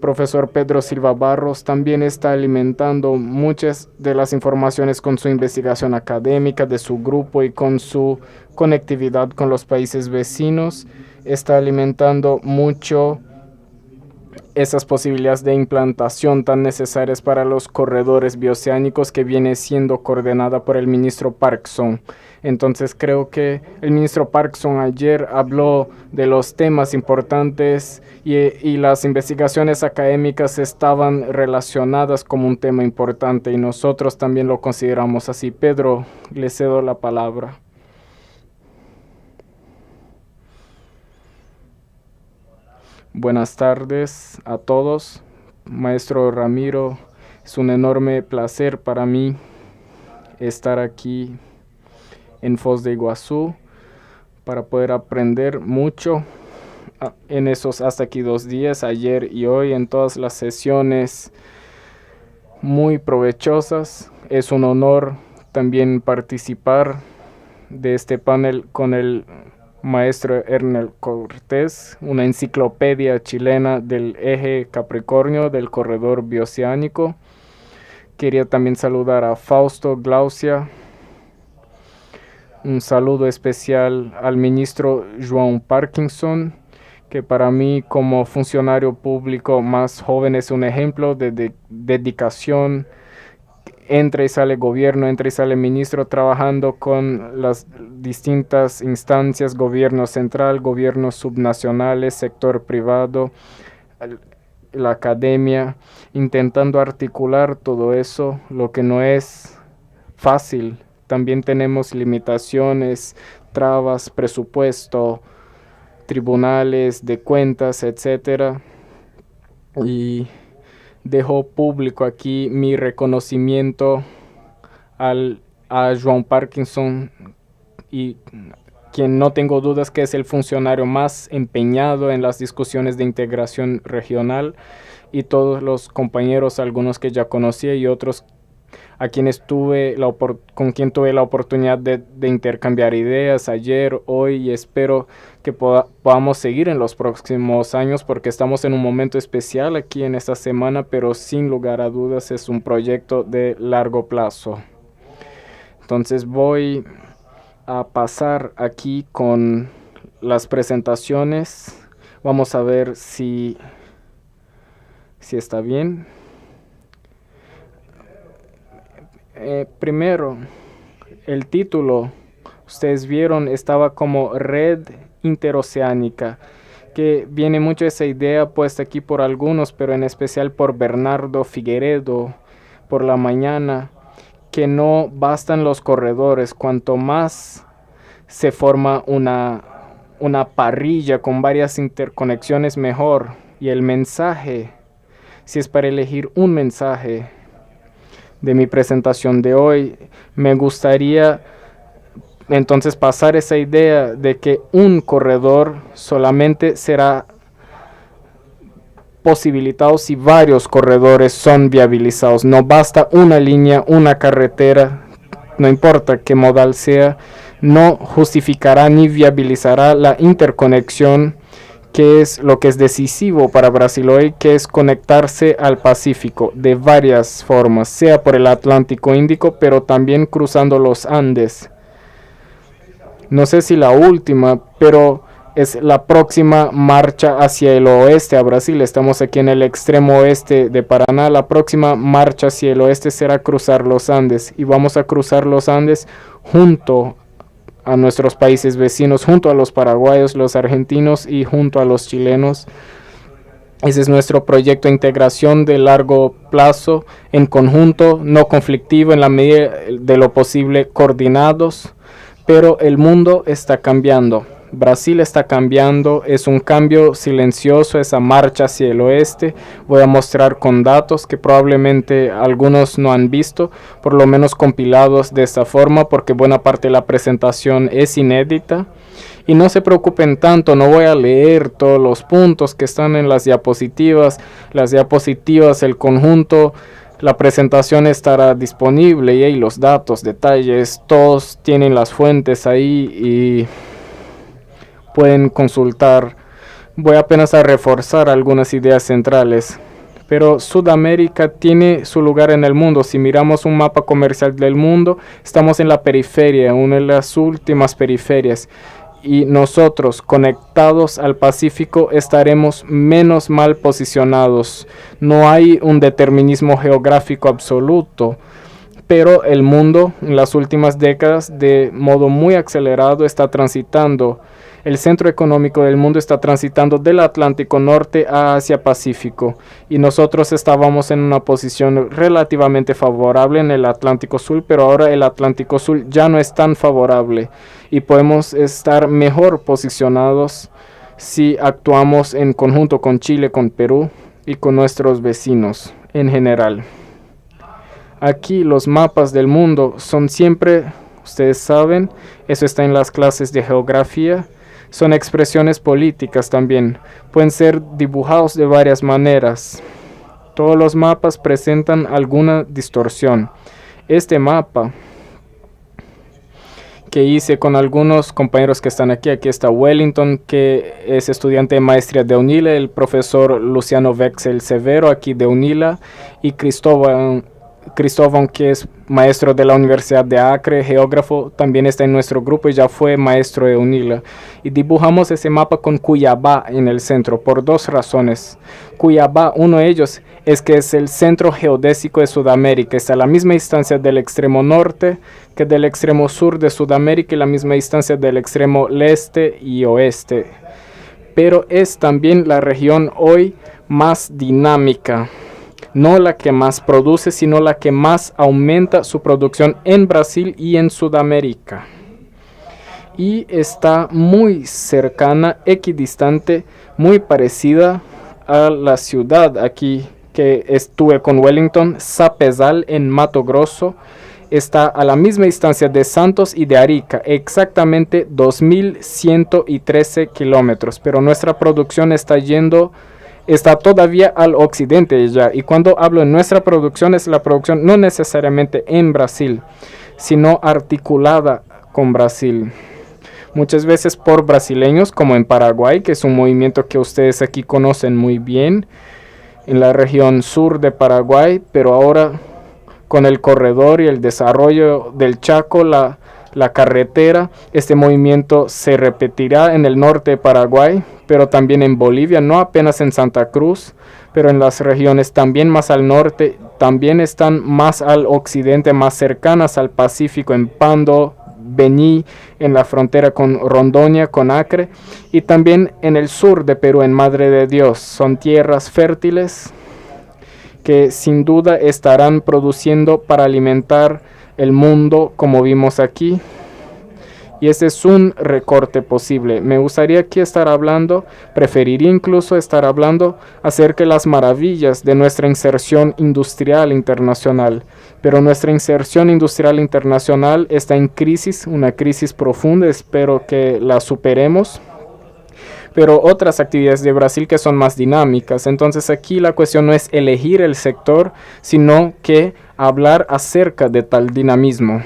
Profesor Pedro Silva Barros también está alimentando muchas de las informaciones con su investigación académica de su grupo y con su conectividad con los países vecinos. Está alimentando mucho esas posibilidades de implantación tan necesarias para los corredores bioceánicos, que viene siendo coordinada por el ministro Parkson. Entonces creo que el ministro Parkson ayer habló de los temas importantes y las investigaciones académicas estaban relacionadas como un tema importante, y nosotros también lo consideramos así. Pedro, le cedo la palabra. Buenas tardes a todos. Maestro Ramiro, es un enorme placer para mí estar aquí en Foz de Iguazú para poder aprender mucho en esos hasta aquí 2 días, ayer y hoy, en todas las sesiones muy provechosas. Es un honor también participar de este panel con el maestro Ernel Cortés, una enciclopedia chilena del eje Capricornio del corredor bioceánico. Quería también saludar a Fausto Glaucia. Un saludo especial al ministro João Parkinson, que para mí como funcionario público más joven es un ejemplo de dedicación. Entra y sale gobierno, entra y sale ministro, trabajando con las distintas instancias, gobierno central, gobiernos subnacionales, sector privado, la academia, intentando articular todo eso, lo que no es fácil. También tenemos limitaciones, trabas, presupuesto, tribunales de cuentas, etcétera. Y dejo público aquí mi reconocimiento a João Parkinson, y quien no tengo dudas que es el funcionario más empeñado en las discusiones de integración regional, y todos los compañeros, algunos que ya conocía y otros a quienes con quien tuve la oportunidad de intercambiar ideas ayer, hoy, y espero que podamos seguir en los próximos años, porque estamos en un momento especial aquí en esta semana, pero sin lugar a dudas es un proyecto de largo plazo. Entonces voy a pasar aquí con las presentaciones. Vamos a ver si está bien. Primero, el título, ustedes vieron, estaba como Red Interoceánica, que viene mucho esa idea puesta aquí por algunos, pero en especial por Bernardo Figueiredo por la mañana, que no bastan los corredores. Cuanto más se forma una parrilla con varias interconexiones, mejor. Y el mensaje, si es para elegir un mensaje de mi presentación de hoy, me gustaría entonces pasar esa idea de que un corredor solamente será posibilitado si varios corredores son viabilizados. No basta una línea, una carretera, no importa qué modal sea, no justificará ni viabilizará la interconexión, que es lo que es decisivo para Brasil hoy, que es conectarse al Pacífico de varias formas, sea por el Atlántico Índico, pero también cruzando los Andes. no sé si la última, pero es la próxima marcha hacia el oeste a Brasil. Estamos aquí en el extremo oeste de Paraná. La próxima marcha hacia el oeste será cruzar los Andes y vamos a cruzar los Andes junto a nuestros países vecinos, junto a los paraguayos, los argentinos y junto a los chilenos. Ese es nuestro proyecto de integración de largo plazo, en conjunto, no conflictivo, en la medida de lo posible coordinados, pero el mundo está cambiando. Brasil está cambiando, es un cambio silencioso, esa marcha hacia el oeste. Voy a mostrar con datos que probablemente algunos no han visto, por lo menos compilados de esta forma, porque buena parte de la presentación es inédita. Y no se preocupen tanto, no voy a leer todos los puntos que están en las diapositivas. Las diapositivas, el conjunto, la presentación estará disponible y ahí los datos, detalles, todos tienen las fuentes ahí y pueden consultar. Voy apenas a reforzar algunas ideas centrales. Pero Sudamérica tiene su lugar en el mundo. Si miramos un mapa comercial del mundo, estamos en la periferia, una de las últimas periferias. Y nosotros, conectados al Pacífico, estaremos menos mal posicionados. No hay un determinismo geográfico absoluto, pero el mundo en las últimas décadas, de modo muy acelerado, está transitando. El centro económico del mundo está transitando del Atlántico Norte a Asia Pacífico y nosotros estábamos en una posición relativamente favorable en el Atlántico Sur, pero ahora el Atlántico Sur ya no es tan favorable y podemos estar mejor posicionados si actuamos en conjunto con Chile, con Perú y con nuestros vecinos en general. Aquí los mapas del mundo son siempre, ustedes saben, eso está en las clases de geografía. Son expresiones políticas también. Pueden ser dibujados de varias maneras. Todos los mapas presentan alguna distorsión. Este mapa que hice con algunos compañeros que están aquí. Aquí está Wellington, que es estudiante de maestría de UNILA, el profesor Luciano Wexel Severo, aquí de UNILA, y Cristóbal, que es maestro de la Universidad de Acre, geógrafo, también está en nuestro grupo y ya fue maestro de UNILA. Y dibujamos ese mapa con Cuiabá en el centro por dos razones. Cuiabá, uno de ellos, es que es el centro geodésico de Sudamérica. Está a la misma distancia del extremo norte que del extremo sur de Sudamérica y la misma distancia del extremo este y oeste. Pero es también la región hoy más dinámica. No la que más produce, sino la que más aumenta su producción en Brasil y en Sudamérica. Y está muy cercana, equidistante, muy parecida a la ciudad aquí que estuve con Wellington, Sapezal en Mato Grosso. Está a la misma distancia de Santos y de Arica, exactamente 2.113 kilómetros. Pero nuestra producción está todavía al occidente ya, y cuando hablo de nuestra producción es la producción no necesariamente en Brasil, sino articulada con Brasil. Muchas veces por brasileños, como en Paraguay, que es un movimiento que ustedes aquí conocen muy bien, en la región sur de Paraguay, pero ahora con el corredor y el desarrollo del Chaco, la carretera, este movimiento se repetirá en el norte de Paraguay, pero también en Bolivia, no apenas en Santa Cruz, pero en las regiones también más al norte, también están más al occidente, más cercanas al Pacífico, en Pando, Bení, en la frontera con Rondônia, con Acre, y también en el sur de Perú, en Madre de Dios. Son tierras fértiles que sin duda estarán produciendo para alimentar el mundo como vimos aquí. Y ese es un recorte posible. Me gustaría aquí estar hablando, preferiría incluso estar hablando acerca de las maravillas de nuestra inserción industrial internacional. Pero nuestra inserción industrial internacional está en crisis, una crisis profunda, espero que la superemos. Pero otras actividades de Brasil que son más dinámicas. Entonces aquí la cuestión no es elegir el sector, sino que hablar acerca de tal dinamismo.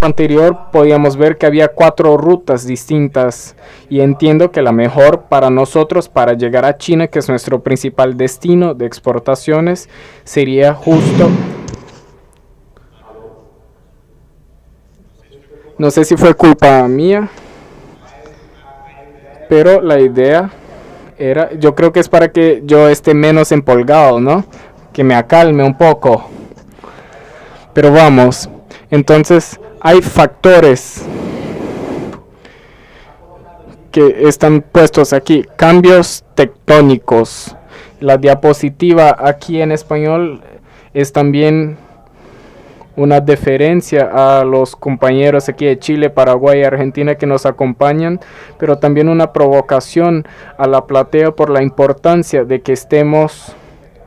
Anterior podíamos ver que había 4 rutas distintas y entiendo que la mejor para nosotros para llegar a China, que es nuestro principal destino de exportaciones, sería justo No sé si fue culpa mía, pero la idea era, yo creo que es para que yo esté menos empolgado, ¿no? Que me acalme un poco. Pero vamos, entonces hay factores que están puestos aquí, cambios tectónicos. La diapositiva aquí en español es también una deferencia a los compañeros aquí de Chile, Paraguay y Argentina que nos acompañan, pero también una provocación a la platea por la importancia de que estemos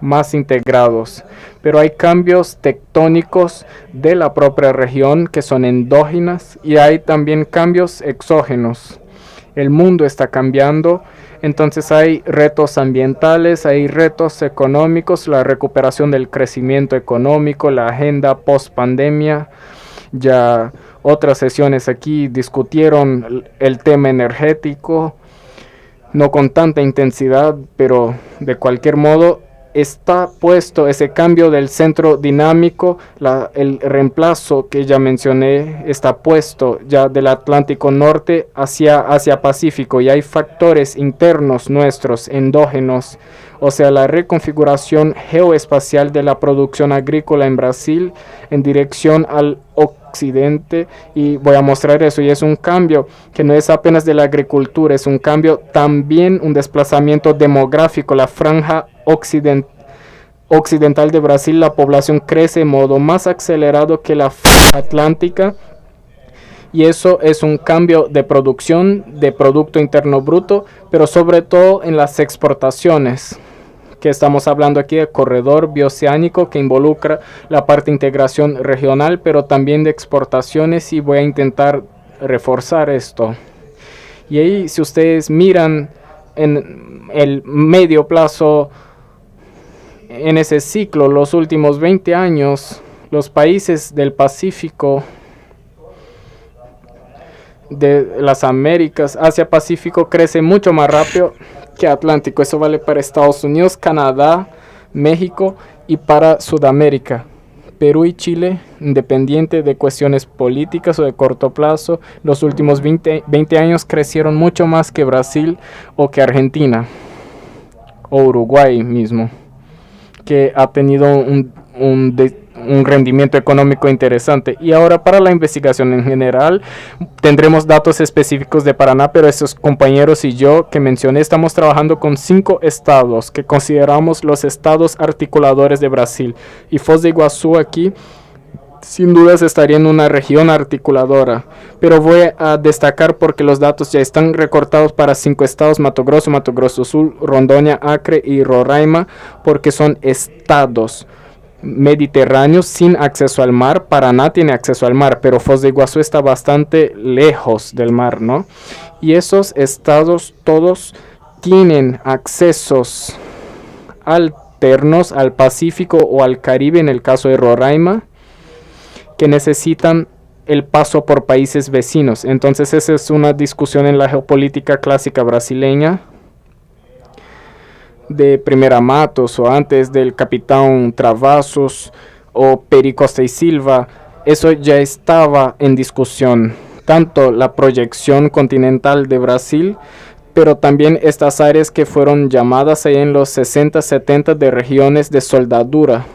más integrados. Pero hay cambios tectónicos de la propia región que son endógenas y hay también cambios exógenos. El mundo está cambiando, entonces hay retos ambientales, hay retos económicos, la recuperación del crecimiento económico, la agenda post-pandemia. Ya otras sesiones aquí discutieron el tema energético, no con tanta intensidad, pero de cualquier modo está puesto ese cambio del centro dinámico, el reemplazo que ya mencioné está puesto ya del Atlántico Norte hacia Pacífico y hay factores internos nuestros, endógenos, o sea, la reconfiguración geoespacial de la producción agrícola en Brasil en dirección al occidente y voy a mostrar eso y es un cambio que no es apenas de la agricultura, es un cambio también un desplazamiento demográfico, la franja occidental de Brasil, la población crece de modo más acelerado que la franja atlántica y eso es un cambio de producción de Producto Interno Bruto, pero sobre todo en las exportaciones, que estamos hablando aquí de corredor bioceánico que involucra la parte de integración regional, pero también de exportaciones y voy a intentar reforzar esto. Y ahí si ustedes miran en el medio plazo, en ese ciclo, los últimos 20 años, los países del Pacífico, de las Américas, Asia-Pacífico, crece mucho más rápido que Atlántico. Eso vale para Estados Unidos, Canadá, México y para Sudamérica. Perú y Chile, independiente de cuestiones políticas o de corto plazo, los últimos 20 años crecieron mucho más que Brasil o que Argentina o Uruguay mismo, que ha tenido un rendimiento económico interesante. Y ahora para la investigación en general tendremos datos específicos de Paraná, pero esos compañeros y yo que mencioné estamos trabajando con 5 estados que consideramos los estados articuladores de Brasil, y Foz de Iguazú aquí sin dudas estaría en una región articuladora, pero voy a destacar porque los datos ya están recortados para 5 estados: Mato Grosso, Mato Grosso Sul, Rondônia, Acre y Roraima, porque son estados mediterráneos sin acceso al mar. Paraná tiene acceso al mar, pero Foz de Iguazú está bastante lejos del mar, ¿no? Y esos estados todos tienen accesos alternos al Pacífico o al Caribe, en el caso de Roraima, que necesitan el paso por países vecinos. Entonces esa es una discusión en la geopolítica clásica brasileña de Primera Matos o antes del capitán Travassos o Peri Costa y Silva. Eso ya estaba en discusión, tanto la proyección continental de Brasil, pero también estas áreas que fueron llamadas ahí en los 60, 70 de regiones de soldadura,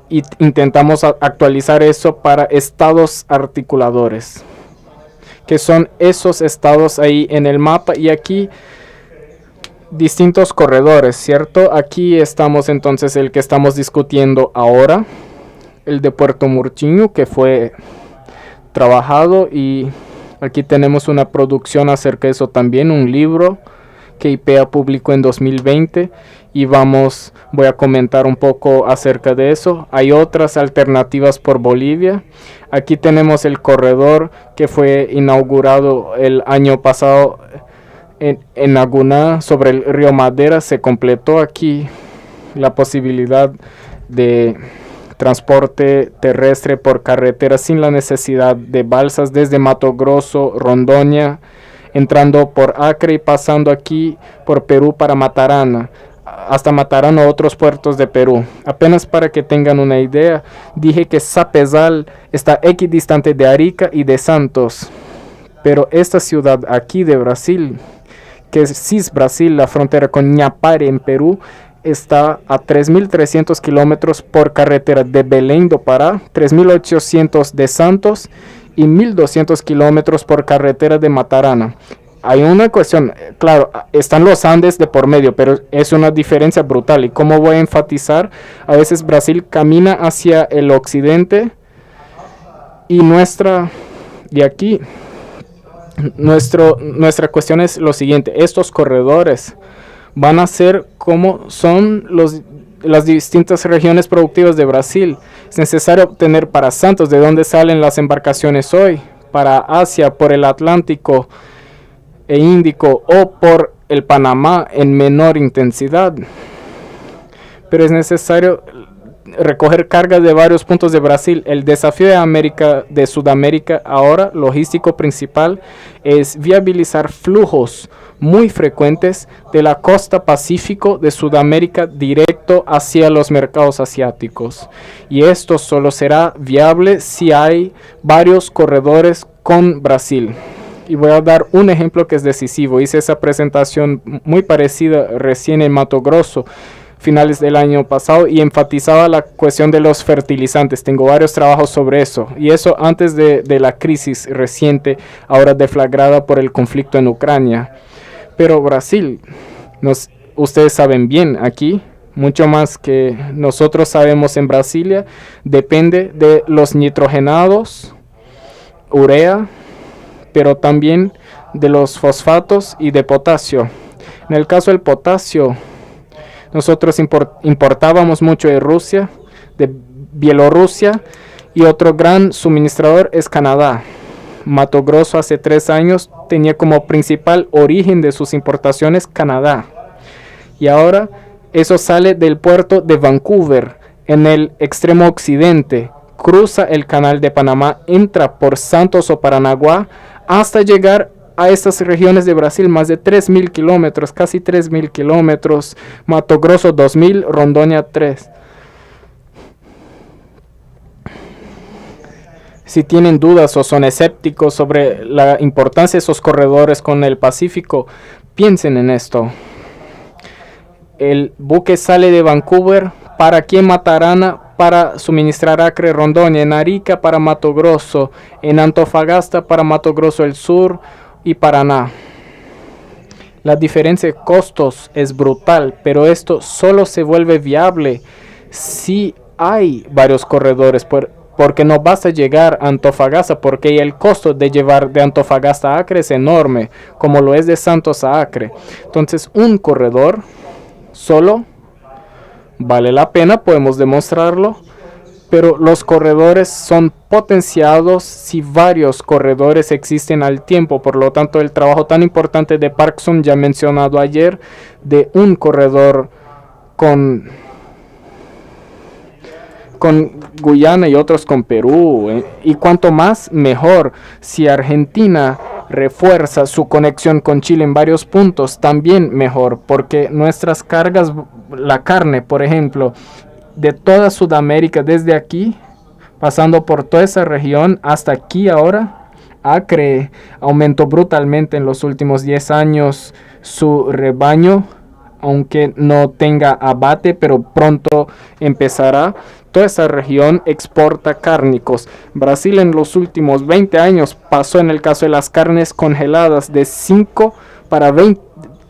y intentamos actualizar eso para estados articuladores, que son esos estados ahí en el mapa, y aquí distintos corredores, ¿cierto? Aquí estamos entonces el que estamos discutiendo ahora, el de Puerto Murtinho, que fue trabajado, y aquí tenemos una producción acerca de eso también, un libro que IPEA publicó en 2020 y voy a comentar un poco acerca de eso. Hay otras alternativas por Bolivia. Aquí tenemos el corredor que fue inaugurado el año pasado en Aguná sobre el río Madera. Se completó aquí la posibilidad de transporte terrestre por carretera sin la necesidad de balsas desde Mato Grosso, Rondônia, entrando por Acre y pasando aquí por Perú para Matarana. hasta Matarano, otros puertos de Perú. Apenas para que tengan una idea, dije que Sapezal está equidistante de Arica y de Santos. Pero esta ciudad aquí de Brasil, que es Cis Brasil, la frontera con Ñapare en Perú, está a 3.300 kilómetros por carretera de Belém do Pará, 3.800 de Santos y 1.200 kilómetros por carretera de Matarana. Hay una cuestión, claro, están los Andes de por medio, pero es una diferencia brutal. Y como voy a enfatizar, a veces Brasil camina hacia el occidente y nuestra cuestión es lo siguiente: estos corredores van a ser como son las distintas regiones productivas de Brasil. Es necesario obtener para Santos, de donde salen las embarcaciones hoy, para Asia por el Atlántico e Índico o por el Panamá en menor intensidad. Pero es necesario recoger cargas de varios puntos de Brasil. El desafío de Sudamérica ahora, logístico principal, es viabilizar flujos muy frecuentes de la costa Pacífico de Sudamérica directo hacia los mercados asiáticos. Y esto solo será viable si hay varios corredores con Brasil. Y voy a dar un ejemplo que es decisivo. Hice esa presentación muy parecida recién en Mato Grosso, finales del año pasado, y enfatizaba la cuestión de los fertilizantes. Tengo varios trabajos sobre eso, y eso antes de la crisis reciente, ahora deflagrada por el conflicto en Ucrania. Pero Brasil, ustedes saben bien aquí, mucho más que nosotros sabemos en Brasilia, depende de los nitrogenados, urea, pero también de los fosfatos y de potasio. En el caso del potasio, nosotros importábamos mucho de Rusia, de Bielorrusia, y otro gran suministrador es Canadá. Mato Grosso hace 3 años tenía como principal origen de sus importaciones Canadá. Y ahora eso sale del puerto de Vancouver, en el extremo occidente, cruza el canal de Panamá, entra por Santos o Paranaguá, hasta llegar a estas regiones de Brasil, más de 3.000 kilómetros, casi 3.000 kilómetros, Mato Grosso 2.000, Rondônia 3. Si tienen dudas o son escépticos sobre la importancia de esos corredores con el Pacífico, piensen en esto. El buque sale de Vancouver, para aquí en Matarana, para suministrar Acre, Rondônia, en Arica para Mato Grosso, en Antofagasta para Mato Grosso del Sur y Paraná. La diferencia de costos es brutal, pero esto solo se vuelve viable si hay varios corredores, porque no basta llegar a Antofagasta, porque el costo de llevar de Antofagasta a Acre es enorme, como lo es de Santos a Acre. Entonces, un corredor solo vale la pena, podemos demostrarlo, pero los corredores son potenciados si varios corredores existen al tiempo. Por lo tanto, el trabajo tan importante de Parkson, ya mencionado ayer, de un corredor con Guyana y otros con Perú, y cuanto más mejor. Si Argentina refuerza su conexión con Chile en varios puntos, también mejor, porque nuestras cargas, la carne, por ejemplo, de toda Sudamérica, desde aquí, pasando por toda esa región hasta aquí ahora, Acre aumentó brutalmente en los últimos 10 años su rebaño, aunque no tenga abate, pero pronto empezará. Toda esa región exporta cárnicos. Brasil en los últimos 20 años pasó, en el caso de las carnes congeladas, de 5 para 20%,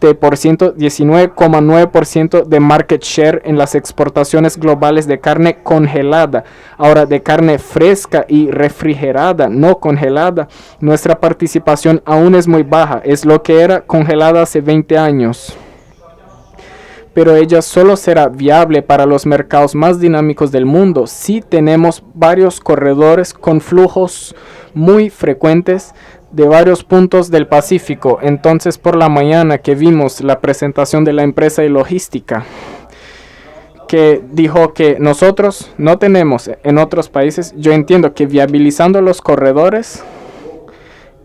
19,9% de market share en las exportaciones globales de carne congelada. Ahora, de carne fresca y refrigerada, no congelada, nuestra participación aún es muy baja. Es lo que era congelada hace 20 años. Pero ella solo será viable para los mercados más dinámicos del mundo si tenemos varios corredores con flujos muy frecuentes de varios puntos del Pacífico. Entonces, por la mañana que vimos la presentación de la empresa de logística, que dijo que nosotros no tenemos en otros países, yo entiendo que viabilizando los corredores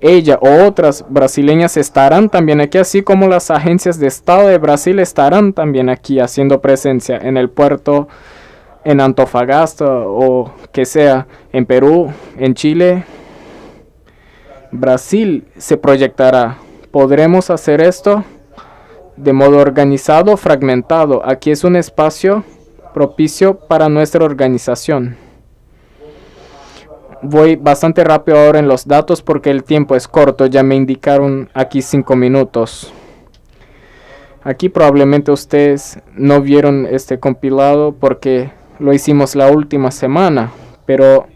ella o otras brasileñas estarán también aquí, así como las agencias de Estado de Brasil estarán también aquí haciendo presencia en el puerto, en Antofagasta o que sea, en Perú, en Chile. Brasil se proyectará. ¿Podremos hacer esto de modo organizado o fragmentado? Aquí es un espacio propicio para nuestra organización. Voy bastante rápido ahora en los datos porque el tiempo es corto. Ya me indicaron aquí 5 minutos. Aquí probablemente ustedes no vieron este compilado porque lo hicimos la última semana. Pero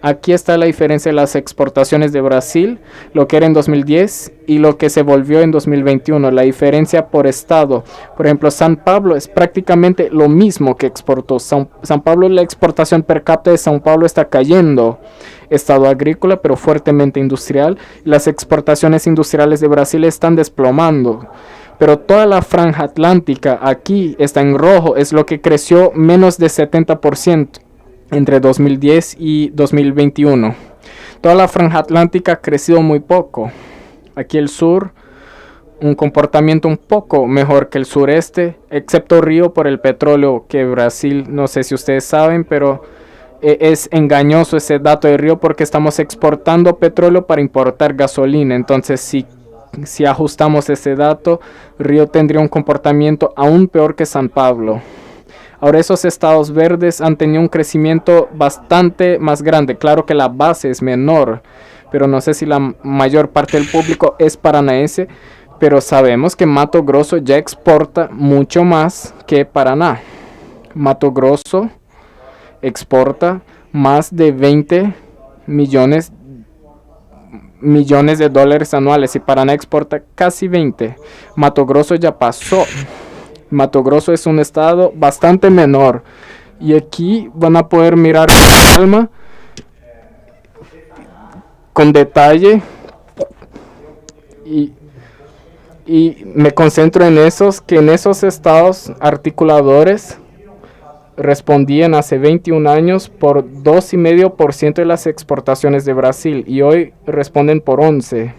aquí está la diferencia de las exportaciones de Brasil, lo que era en 2010 y lo que se volvió en 2021. La diferencia por estado. Por ejemplo, San Pablo es prácticamente lo mismo que exportó. San Pablo, la exportación per cápita de San Pablo está cayendo. Estado agrícola, pero fuertemente industrial. Las exportaciones industriales de Brasil están desplomando. Pero toda la franja atlántica aquí está en rojo. Es lo que creció menos de 70%. Entre 2010 y 2021. Toda la franja atlántica ha crecido muy poco. Aquí el sur, un comportamiento un poco mejor que el sureste, excepto Río por el petróleo que Brasil, no sé si ustedes saben, pero es engañoso ese dato de Río porque estamos exportando petróleo para importar gasolina. Entonces, si ajustamos ese dato, Río tendría un comportamiento aún peor que San Pablo. Ahora esos estados verdes han tenido un crecimiento bastante más grande. Claro que la base es menor, pero no sé si la mayor parte del público es paranaense, pero sabemos que Mato Grosso ya exporta mucho más que Paraná. Mato Grosso exporta más de 20 millones de dólares anuales y Paraná exporta casi 20. Mato Grosso ya pasó. Mato Grosso es un estado bastante menor y aquí van a poder mirar con calma, con detalle y me concentro en que en esos estados articuladores respondían hace 21 años por 2,5% de las exportaciones de Brasil y hoy responden por 11%.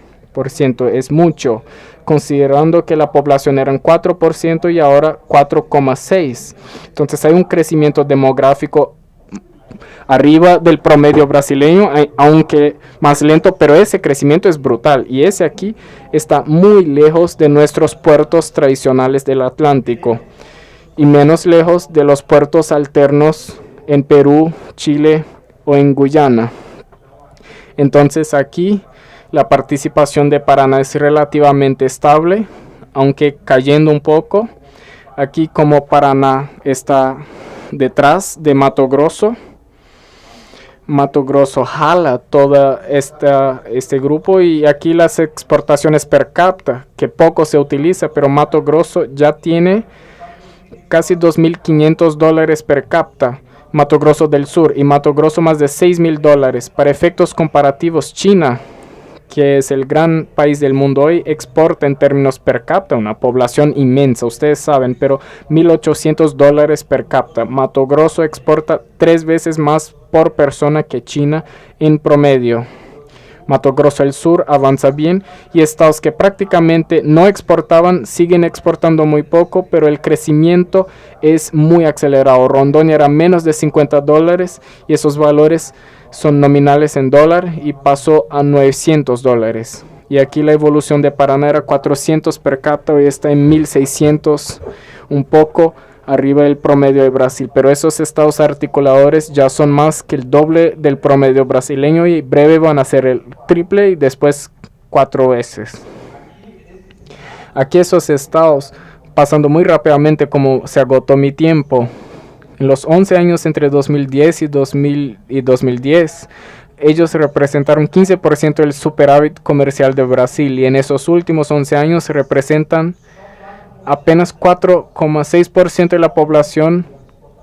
Es mucho, considerando que la población era en 4% y ahora 4,6%. Entonces hay un crecimiento demográfico arriba del promedio brasileño, aunque más lento, pero ese crecimiento es brutal y ese aquí está muy lejos de nuestros puertos tradicionales del Atlántico y menos lejos de los puertos alternos en Perú, Chile o en Guyana. Entonces aquí la participación de Paraná es relativamente estable, aunque cayendo un poco. Aquí como Paraná está detrás de Mato Grosso. Mato Grosso jala todo este grupo y aquí las exportaciones per cápita, que poco se utiliza, pero Mato Grosso ya tiene casi $2,500 per cápita. Mato Grosso del Sur y Mato Grosso más de $6,000. Para efectos comparativos, China, que es el gran país del mundo hoy, exporta en términos per cápita, una población inmensa, ustedes saben, pero $1,800 per cápita. Mato Grosso exporta 3 veces más por persona que China en promedio. Mato Grosso del Sur avanza bien y estados que prácticamente no exportaban siguen exportando muy poco, pero el crecimiento es muy acelerado. Rondônia era menos de $50 y esos valores son nominales en dólar y pasó a $900. Y aquí la evolución de Paraná era 400 per cápita y está en 1,600, un poco arriba del promedio de Brasil, pero esos estados articuladores ya son más que el doble del promedio brasileño y breve van a ser el triple y después 4 veces. Aquí esos estados, pasando muy rápidamente como se agotó mi tiempo, en los 11 años entre 2010 y 2010, ellos representaron 15% del superávit comercial de Brasil y en esos últimos 11 años representan apenas 4,6% de la población,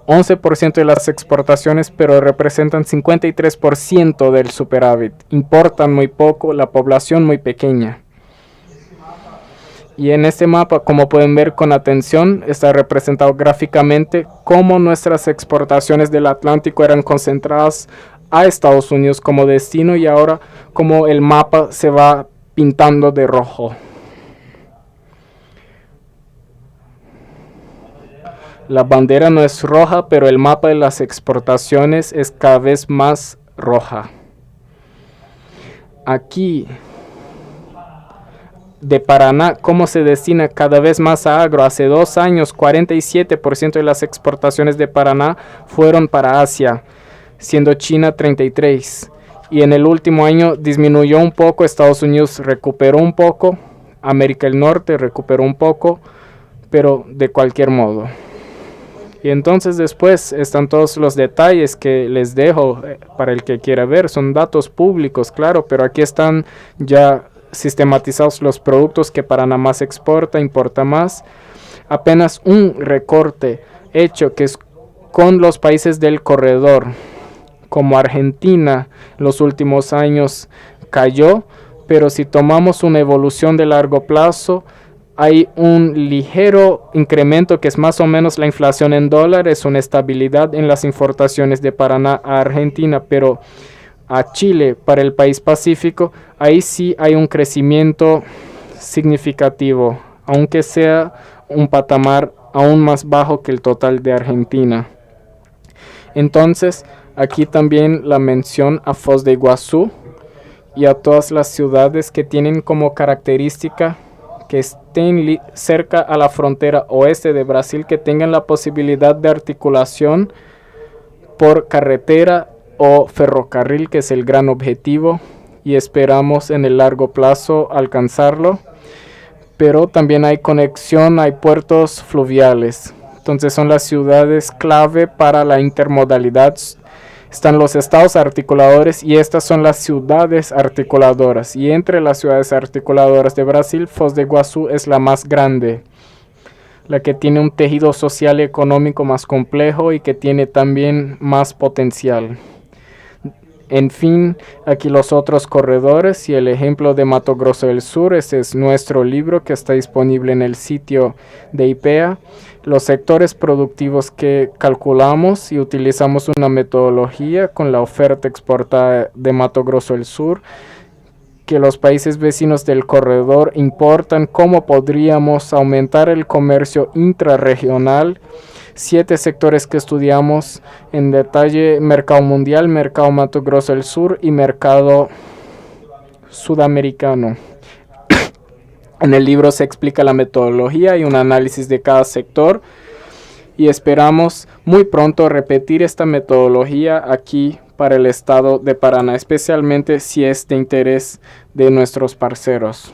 11% de las exportaciones, pero representan 53% del superávit. Importan muy poco, la población muy pequeña. Y en este mapa, como pueden ver con atención, está representado gráficamente cómo nuestras exportaciones del Atlántico eran concentradas a Estados Unidos como destino y ahora como el mapa se va pintando de rojo. La bandera no es roja, pero el mapa de las exportaciones es cada vez más roja. Aquí de Paraná, cómo se destina cada vez más a agro. Hace 2 años, 47% de las exportaciones de Paraná fueron para Asia, siendo China 33%. Y en el último año disminuyó un poco, Estados Unidos recuperó un poco, América del Norte recuperó un poco, pero de cualquier modo. Y entonces después están todos los detalles que les dejo para el que quiera ver. Son datos públicos, claro, pero aquí están ya sistematizados los productos que Paraná más exporta, importa más. Apenas un recorte hecho que es con los países del corredor, como Argentina, los últimos años cayó, pero si tomamos una evolución de largo plazo, hay un ligero incremento que es más o menos la inflación en dólares, una estabilidad en las importaciones de Paraná a Argentina, pero a Chile, para el país Pacífico, ahí sí hay un crecimiento significativo, aunque sea un patamar aún más bajo que el total de Argentina. Entonces, aquí también la mención a Foz de Iguazú y a todas las ciudades que tienen como característica que estén cerca a la frontera oeste de Brasil, que tengan la posibilidad de articulación por carretera o ferrocarril, que es el gran objetivo y esperamos en el largo plazo alcanzarlo. Pero también hay conexión, hay puertos fluviales. Entonces son las ciudades clave para la intermodalidad. Están los estados articuladores y estas son las ciudades articuladoras. Y entre las ciudades articuladoras de Brasil, Foz de Iguazú es la más grande, la que tiene un tejido social y económico más complejo y que tiene también más potencial. En fin, aquí los otros corredores y el ejemplo de Mato Grosso del Sur. Este es nuestro libro que está disponible en el sitio de IPEA. Los sectores productivos que calculamos y utilizamos una metodología con la oferta exportada de Mato Grosso del Sur, que los países vecinos del corredor importan, cómo podríamos aumentar el comercio intrarregional. 7 sectores que estudiamos en detalle: mercado mundial, mercado Mato Grosso del Sur y mercado sudamericano. En el libro se explica la metodología y un análisis de cada sector y esperamos muy pronto repetir esta metodología aquí para el estado de Paraná, especialmente si es de interés de nuestros parceros.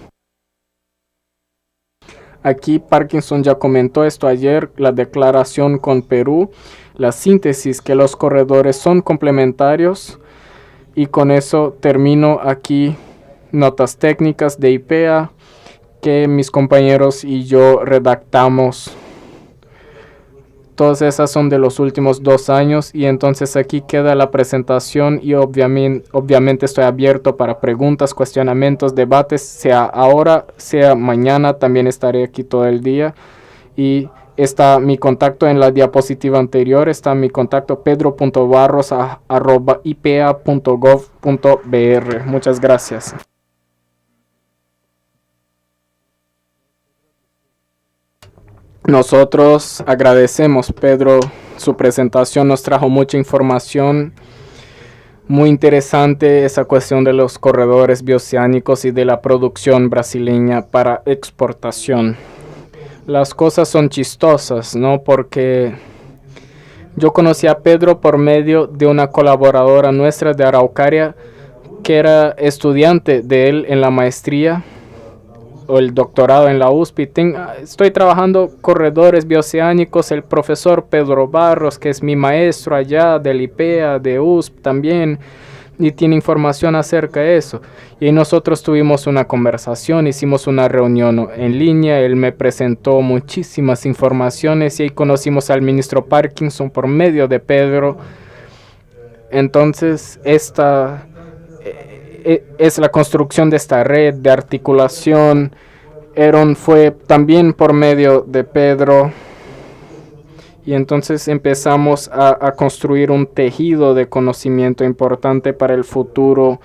Aquí Parkinson ya comentó esto ayer, la declaración con Perú, la síntesis que los corredores son complementarios, y con eso termino aquí notas técnicas de IPEA que mis compañeros y yo redactamos. Todas esas son de los últimos 2 años y entonces aquí queda la presentación y obviamente estoy abierto para preguntas, cuestionamientos, debates, sea ahora, sea mañana, también estaré aquí todo el día. Y está mi contacto en la diapositiva anterior, está mi contacto pedro.barros@ipea.gov.br. Muchas gracias. Nosotros agradecemos, Pedro, su presentación nos trajo mucha información, muy interesante esa cuestión de los corredores bioceánicos y de la producción brasileña para exportación. Las cosas son chistosas, ¿no? Porque yo conocí a Pedro por medio de una colaboradora nuestra de Araucaria que era estudiante de él en la maestría o el doctorado en la USP. Estoy trabajando corredores bioceánicos, el profesor Pedro Barros, que es mi maestro allá del IPEA, de USP también, y tiene información acerca de eso. Y nosotros tuvimos una conversación, hicimos una reunión en línea, él me presentó muchísimas informaciones y ahí conocimos al ministro Parkinson por medio de Pedro. Entonces, esta es la construcción de esta red de articulación. Fue también por medio de Pedro Y entonces empezamos a construir un tejido de conocimiento importante para el futuro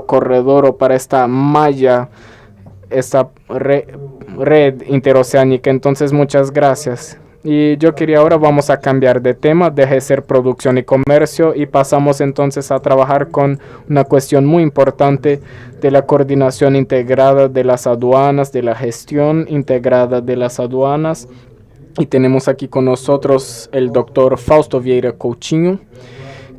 corredor o para esta malla, esta red interoceánica. Entonces, muchas gracias. Y yo quería ahora vamos a cambiar de tema, deje de ser producción y comercio y pasamos entonces a trabajar con una cuestión muy importante de la coordinación integrada de las aduanas, de la gestión integrada de las aduanas. Y tenemos aquí con nosotros el doctor Fausto Vieira Coutinho,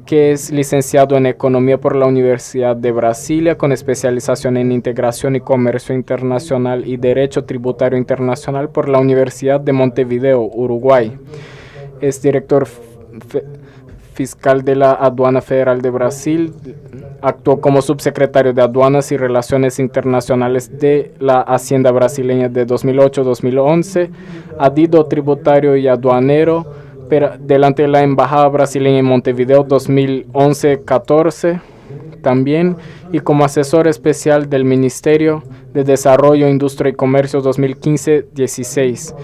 que es licenciado en Economía por la Universidad de Brasilia, con especialización en Integración y Comercio Internacional y Derecho Tributario Internacional por la Universidad de Montevideo, Uruguay. Es director fiscal de la Aduana Federal de Brasil. Actuó como subsecretario de Aduanas y Relaciones Internacionales de la Hacienda brasileña de 2008-2011, adido tributario y aduanero delante de la Embajada brasileña en Montevideo 2011-14 también, y como asesor especial del Ministerio de Desarrollo, Industria y Comercio 2015-16.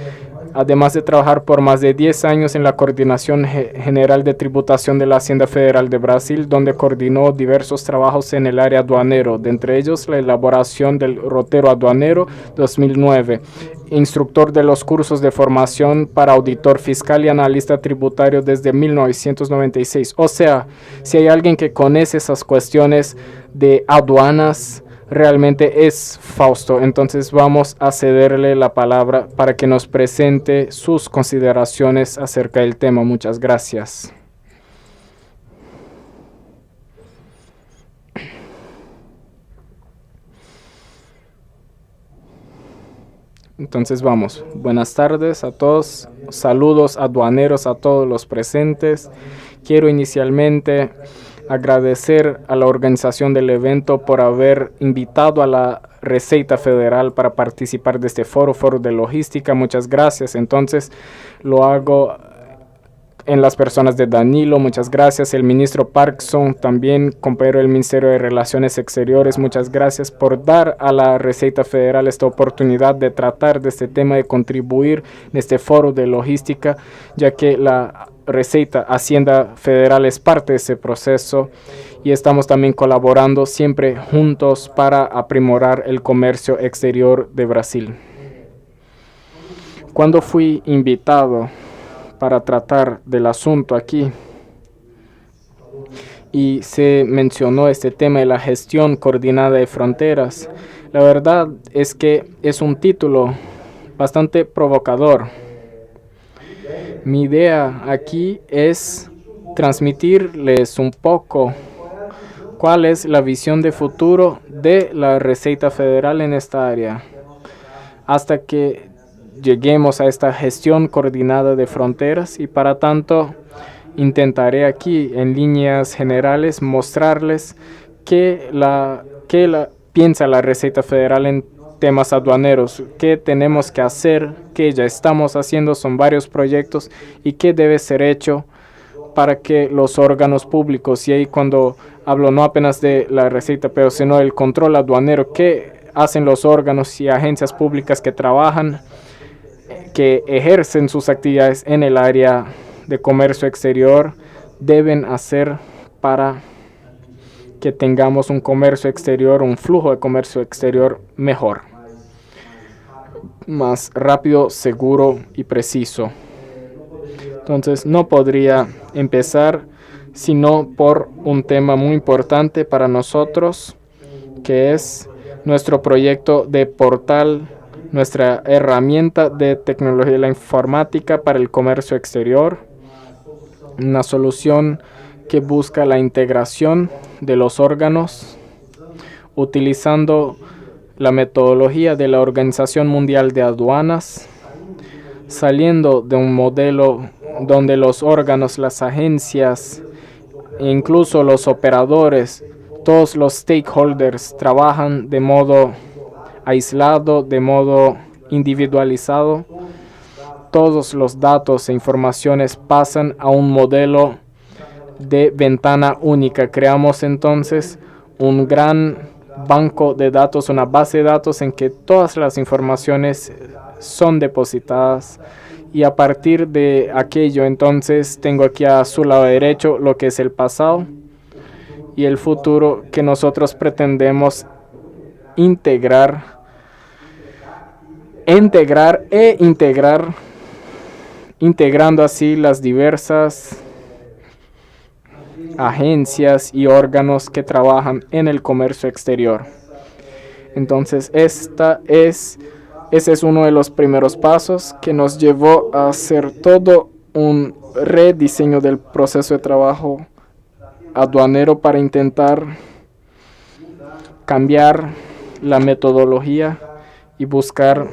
Además de trabajar por más de 10 años en la Coordinación General de Tributación de la Hacienda Federal de Brasil, donde coordinó diversos trabajos en el área aduanero, de entre ellos la elaboración del Rotero Aduanero 2009, instructor de los cursos de formación para auditor fiscal y analista tributario desde 1996. O sea, si hay alguien que conoce esas cuestiones de aduanas, realmente es Fausto. Entonces vamos a cederle la palabra para que nos presente sus consideraciones acerca del tema. Muchas gracias. Entonces vamos. Buenas tardes a todos. Saludos aduaneros a todos los presentes. Quiero inicialmente agradecer a la organización del evento por haber invitado a la Receita Federal para participar de este foro de logística. Muchas gracias. Entonces lo hago en las personas de Danilo, muchas gracias. El ministro Parkson, también compañero del Ministerio de Relaciones Exteriores, muchas gracias por dar a la Receita Federal esta oportunidad de tratar de este tema, de contribuir en este foro de logística, ya que la Receita Hacienda Federal es parte de ese proceso y estamos también colaborando siempre juntos para aprimorar el comercio exterior de Brasil. Cuando fui invitado para tratar del asunto aquí y se mencionó este tema de la gestión coordinada de fronteras, la verdad es que es un título bastante provocador. Mi idea aquí es transmitirles un poco cuál es la visión de futuro de la Receita Federal en esta área, hasta que lleguemos a esta gestión coordinada de fronteras, y para tanto intentaré aquí en líneas generales mostrarles qué piensa la Receita Federal en temas aduaneros, qué tenemos que hacer, qué ya estamos haciendo, son varios proyectos y qué debe ser hecho para que los órganos públicos, y ahí cuando hablo no apenas de la Receita, pero sino el control aduanero, qué hacen los órganos y agencias públicas que trabajan, que ejercen sus actividades en el área de comercio exterior, deben hacer para que tengamos un comercio exterior, un flujo de comercio exterior mejor, más rápido, seguro y preciso. Entonces no podría empezar sino por un tema muy importante para nosotros, que es nuestro proyecto de portal, nuestra herramienta de tecnología de la informática para el comercio exterior, una solución que busca la integración de los órganos utilizando la metodología de la Organización Mundial de Aduanas, saliendo de un modelo donde los órganos, las agencias e incluso los operadores, todos los stakeholders trabajan de modo aislado, de modo individualizado. Todos los datos e informaciones pasan a un modelo de ventana única. Creamos entonces un gran banco de datos, una base de datos en que todas las informaciones son depositadas, y a partir de aquello entonces tengo aquí a su lado derecho lo que es el pasado y el futuro que nosotros pretendemos integrar, integrando así las diversas agencias y órganos que trabajan en el comercio exterior. Entonces, ese es uno de los primeros pasos que nos llevó a hacer todo un rediseño del proceso de trabajo aduanero para intentar cambiar la metodología y buscar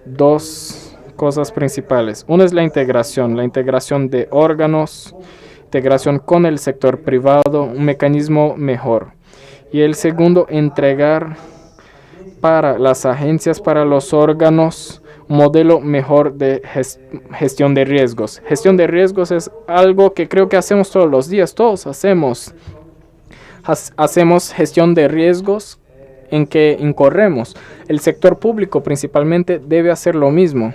dos cosas principales. Una es la integración de órganos, integración con el sector privado, un mecanismo mejor. Y el segundo, entregar para las agencias, para los órganos, un modelo mejor de gestión de riesgos. Gestión de riesgos es algo que creo que hacemos todos los días, todos hacemos gestión de riesgos en que incorremos. El sector público principalmente debe hacer lo mismo.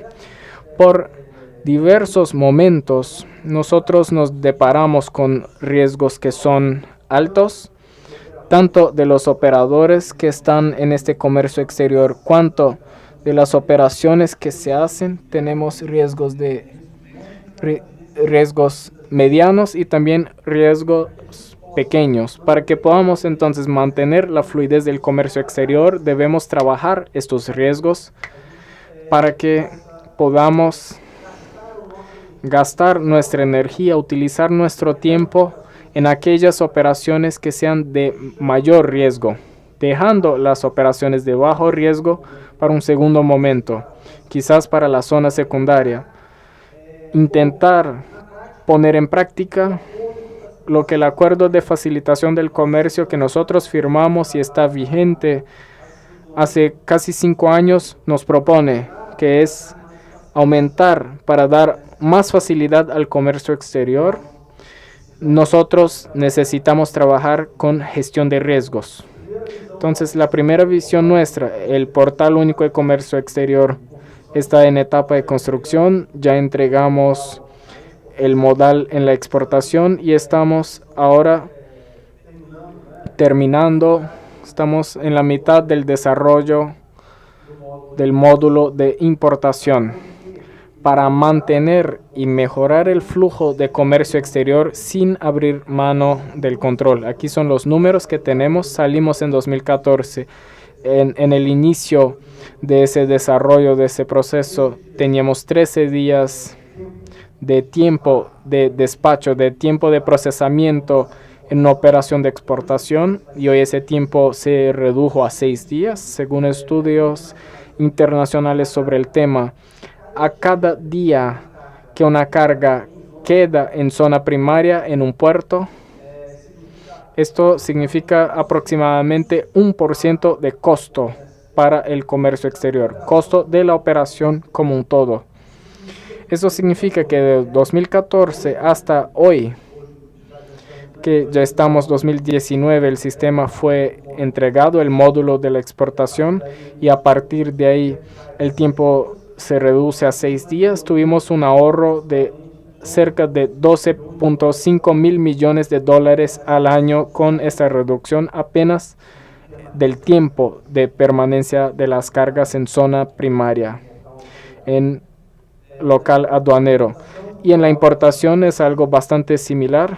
Por diversos momentos nosotros nos deparamos con riesgos que son altos, tanto de los operadores que están en este comercio exterior, cuanto de las operaciones que se hacen. Tenemos riesgos medianos y también riesgos pequeños. Para que podamos entonces mantener la fluidez del comercio exterior, debemos trabajar estos riesgos para que podamos gastar nuestra energía, utilizar nuestro tiempo en aquellas operaciones que sean de mayor riesgo, dejando las operaciones de bajo riesgo para un segundo momento, quizás para la zona secundaria. Intentar poner en práctica lo que el acuerdo de facilitación del comercio que nosotros firmamos y está vigente hace casi 5 años nos propone, que es aumentar para dar más facilidad al comercio exterior. Nosotros necesitamos trabajar con gestión de riesgos. Entonces, la primera visión nuestra, el portal único de comercio exterior, está en etapa de construcción. Ya entregamos el modal en la exportación y estamos ahora terminando. Estamos en la mitad del desarrollo del módulo de importación para mantener y mejorar el flujo de comercio exterior sin abrir mano del control. Aquí son los números que tenemos. Salimos en 2014. En el inicio de ese desarrollo, de ese proceso, teníamos 13 días de tiempo de despacho, de tiempo de procesamiento en una operación de exportación, y hoy ese tiempo se redujo a 6 días, según estudios internacionales sobre el tema. A cada día que una carga queda en zona primaria en un puerto, esto significa aproximadamente 1% de costo para el comercio exterior, costo de la operación como un todo. Eso significa que de 2014 hasta hoy, que ya estamos 2019, el sistema fue entregado, el módulo de la exportación, y a partir de ahí el tiempo se reduce a 6 días. Tuvimos un ahorro de cerca de 12.5 mil millones de dólares al año con esta reducción apenas del tiempo de permanencia de las cargas en zona primaria, en local aduanero. Y en la importación es algo bastante similar.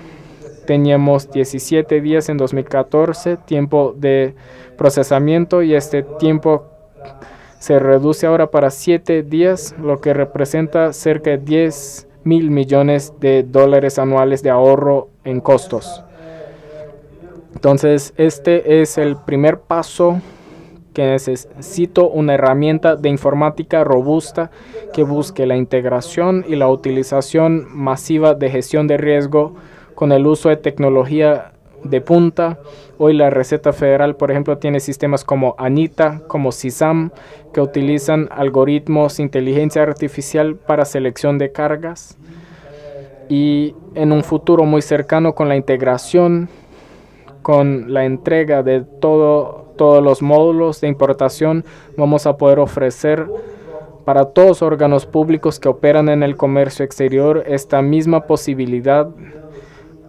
Teníamos 17 días en 2014, tiempo de procesamiento, y este tiempo se reduce ahora para 7 días, lo que representa cerca de 10 mil millones de dólares anuales de ahorro en costos. Entonces, este es el primer paso que necesito, una herramienta de informática robusta que busque la integración y la utilización masiva de gestión de riesgo con el uso de tecnología de punta. Hoy la Receta Federal, por ejemplo, tiene sistemas como ANITA, como CISAM, que utilizan algoritmos de inteligencia artificial para selección de cargas. Y en un futuro muy cercano, con la integración, con la entrega de todos los módulos de importación, vamos a poder ofrecer para todos órganos públicos que operan en el comercio exterior esta misma posibilidad,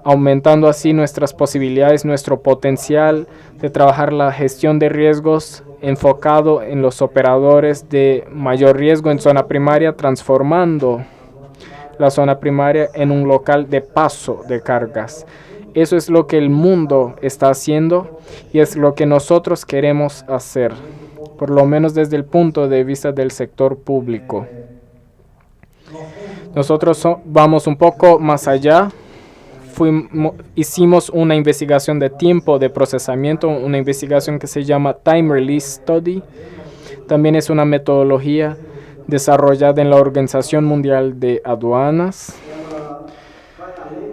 aumentando así nuestras posibilidades, nuestro potencial de trabajar la gestión de riesgos enfocado en los operadores de mayor riesgo en zona primaria, transformando la zona primaria en un local de paso de cargas. Eso es lo que el mundo está haciendo y es lo que nosotros queremos hacer, por lo menos desde el punto de vista del sector público. Nosotros vamos un poco más allá. Hicimos una investigación de tiempo de procesamiento, una investigación que se llama Time Release Study. También es una metodología desarrollada en la Organización Mundial de Aduanas.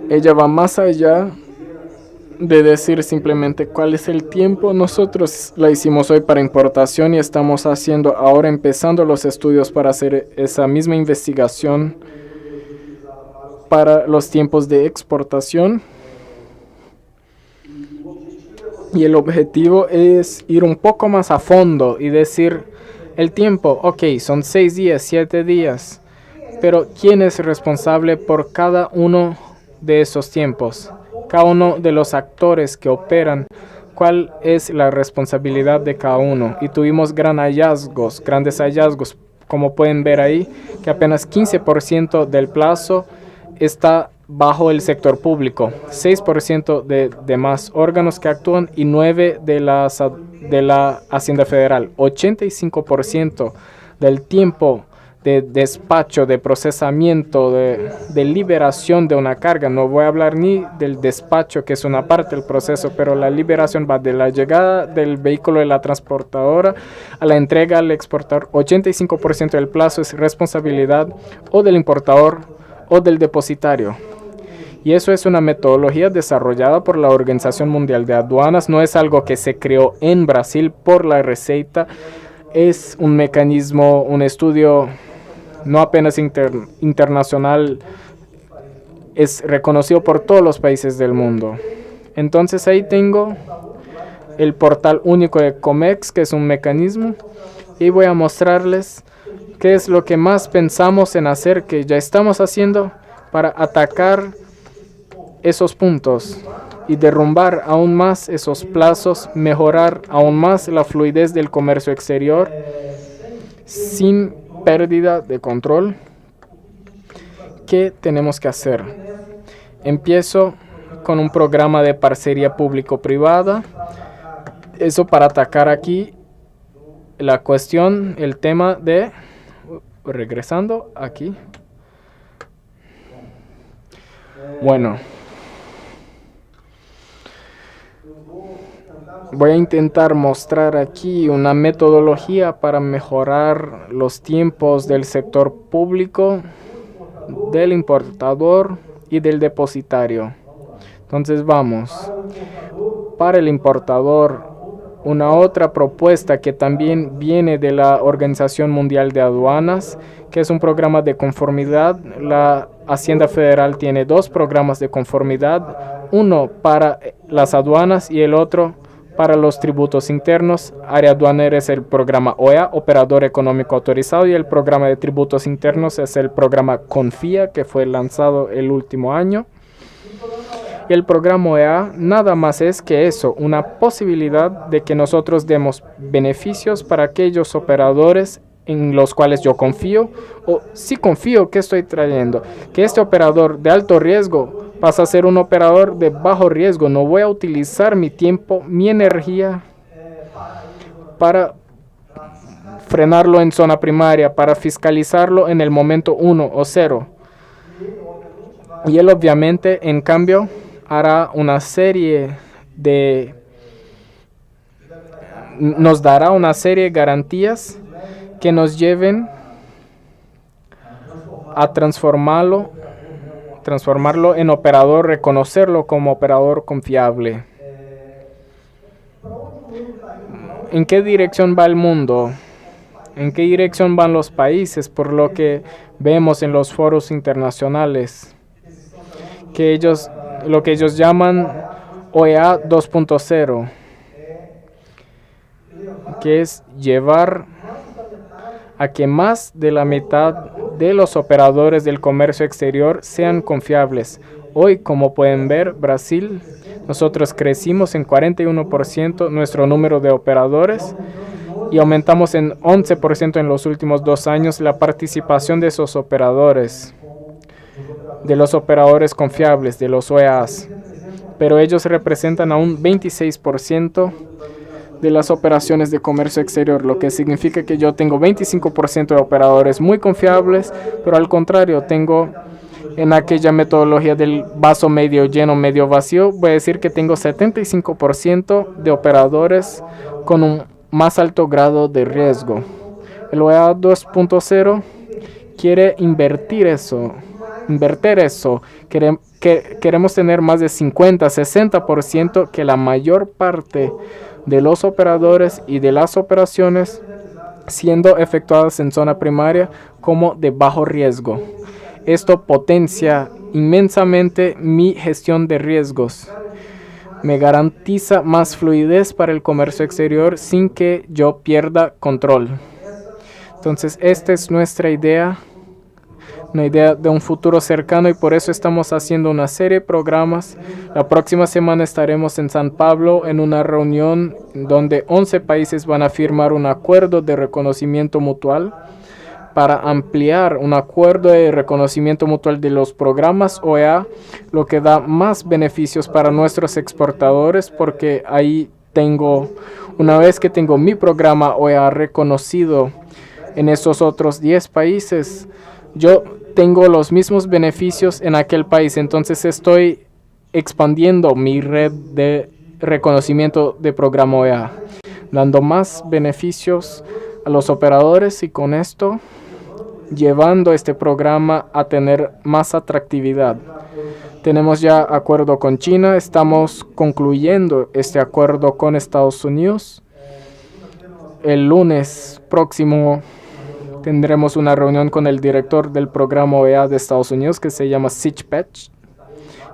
Ella va más allá de decir simplemente cuál es el tiempo. Nosotros la hicimos hoy para importación y estamos haciendo ahora, empezando los estudios para hacer esa misma investigación para los tiempos de exportación. Y el objetivo es ir un poco más a fondo y decir el tiempo, ok, son 6 días, 7 días, pero ¿quién es responsable por cada uno de esos tiempos? Cada uno de los actores que operan, ¿cuál es la responsabilidad de cada uno? Y tuvimos grandes hallazgos, como pueden ver ahí, que apenas 15% del plazo está bajo el sector público, 6% de demás órganos que actúan y 9% de la Hacienda Federal. 85% del tiempo de despacho, de procesamiento, de liberación de una carga. No voy a hablar ni del despacho, que es una parte del proceso, pero la liberación va de la llegada del vehículo de la transportadora a la entrega al exportador. 85% del plazo es responsabilidad o del importador o del depositario. Y eso es una metodología desarrollada por la Organización Mundial de Aduanas. No es algo que se creó en Brasil por la Receita. Es un mecanismo, un estudio no apenas internacional, es reconocido por todos los países del mundo. Entonces ahí tengo el portal único de COMEX, que es un mecanismo, y voy a mostrarles qué es lo que más pensamos en hacer, que ya estamos haciendo para atacar esos puntos y derrumbar aún más esos plazos, mejorar aún más la fluidez del comercio exterior sin pérdida de control. ¿Qué tenemos que hacer? Empiezo con un programa de parcería público-privada. Eso para atacar aquí la cuestión, el tema de, regresando aquí. Bueno, voy a intentar mostrar aquí una metodología para mejorar los tiempos del sector público, del importador y del depositario. Entonces vamos. Para el importador, una otra propuesta que también viene de la Organización Mundial de Aduanas, que es un programa de conformidad. La Hacienda Federal tiene 2 programas de conformidad, uno para las aduanas y el otro para los tributos internos. Área aduanera es el programa OEA, Operador Económico Autorizado, y el programa de tributos internos es el programa CONFIA, que fue lanzado el último año. Y el programa OEA nada más es que eso, una posibilidad de que nosotros demos beneficios para aquellos operadores en los cuales yo confío, o si confío, ¿qué estoy trayendo? Que este operador de alto riesgo pasa a ser un operador de bajo riesgo. No voy a utilizar mi tiempo, mi energía para frenarlo en zona primaria, para fiscalizarlo en el momento 1 o 0. Y él obviamente, en cambio, hará una serie de, nos dará una serie de garantías que nos lleven a transformarlo en operador, reconocerlo como operador confiable. ¿En qué dirección va el mundo? ¿En qué dirección van los países? Por lo que vemos en los foros internacionales, que lo que ellos llaman OEA 2.0, que es llevar a que más de la mitad de los operadores del comercio exterior sean confiables. Hoy, como pueden ver, Brasil, nosotros crecimos en 41% nuestro número de operadores y aumentamos en 11% en los últimos 2 años la participación de esos operadores, de los operadores confiables, de los OEAs. Pero ellos representan aún 26% de las operaciones de comercio exterior, lo que significa que yo tengo 25% de operadores muy confiables, pero al contrario, tengo en aquella metodología del vaso medio lleno, medio vacío, voy a decir que tengo 75% de operadores con un más alto grado de riesgo. El OEA 2.0 quiere invertir eso. Queremos tener más de 50-60% que la mayor parte de los operadores y de las operaciones siendo efectuadas en zona primaria como de bajo riesgo. Esto potencia inmensamente mi gestión de riesgos. Me garantiza más fluidez para el comercio exterior sin que yo pierda control. Entonces, esta es nuestra idea, una idea de un futuro cercano, y por eso estamos haciendo una serie de programas. La próxima semana estaremos en San Pablo en una reunión donde 11 países van a firmar un acuerdo de reconocimiento mutual para ampliar un acuerdo de reconocimiento mutual de los programas OEA, lo que da más beneficios para nuestros exportadores, porque ahí una vez que tengo mi programa OEA reconocido en esos otros 10 países, yo tengo los mismos beneficios en aquel país. Entonces estoy expandiendo mi red de reconocimiento de programa OEA, dando más beneficios a los operadores y con esto llevando este programa a tener más atractividad. Tenemos ya acuerdo con China, estamos concluyendo este acuerdo con Estados Unidos. El lunes próximo tendremos una reunión con el director del programa OEA de Estados Unidos que se llama Sitchpatch.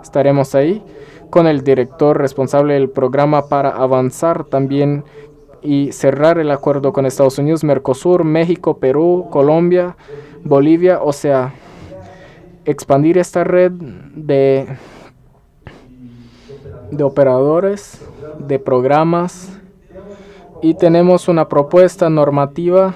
Estaremos ahí con el director responsable del programa para avanzar también y cerrar el acuerdo con Estados Unidos, Mercosur, México, Perú, Colombia, Bolivia, o sea, expandir esta red de operadores, de programas, y tenemos una propuesta normativa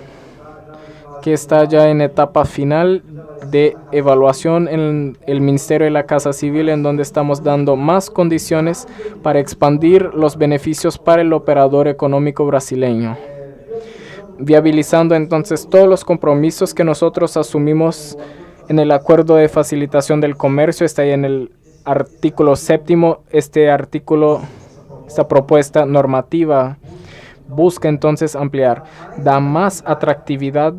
que está ya en etapa final de evaluación en el Ministerio de la Casa Civil, en donde estamos dando más condiciones para expandir los beneficios para el operador económico brasileño, viabilizando entonces todos los compromisos que nosotros asumimos en el Acuerdo de Facilitación del Comercio. Está ahí en el artículo 7º. Esta propuesta normativa busca entonces ampliar, da más atractividad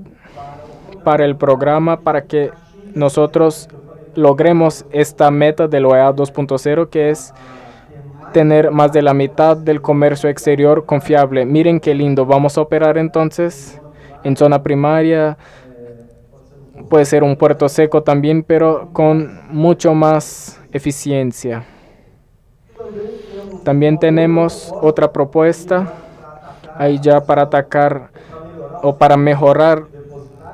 para el programa, para que nosotros logremos esta meta del OEA 2.0, que es tener más de la mitad del comercio exterior confiable. Miren qué lindo, vamos a operar entonces en zona primaria, puede ser un puerto seco también, pero con mucho más eficiencia. También tenemos otra propuesta ahí ya para atacar o para mejorar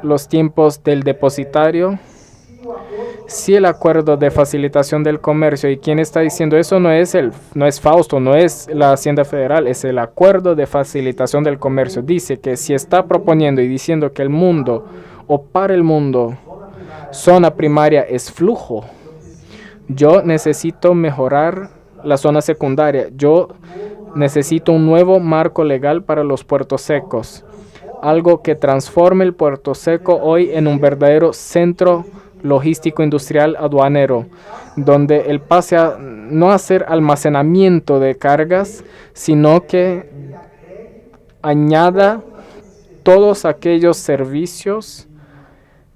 los tiempos del depositario. Si el acuerdo de facilitación del comercio, y quien está diciendo eso no es Fausto, no es la Hacienda Federal, es el acuerdo de facilitación del comercio, dice que si está proponiendo y diciendo que el mundo o para el mundo zona primaria es flujo, yo necesito mejorar la zona secundaria, yo necesito un nuevo marco legal para los puertos secos, algo que transforme el puerto seco hoy en un verdadero centro logístico industrial aduanero, donde él pase a no hacer almacenamiento de cargas, sino que añada todos aquellos servicios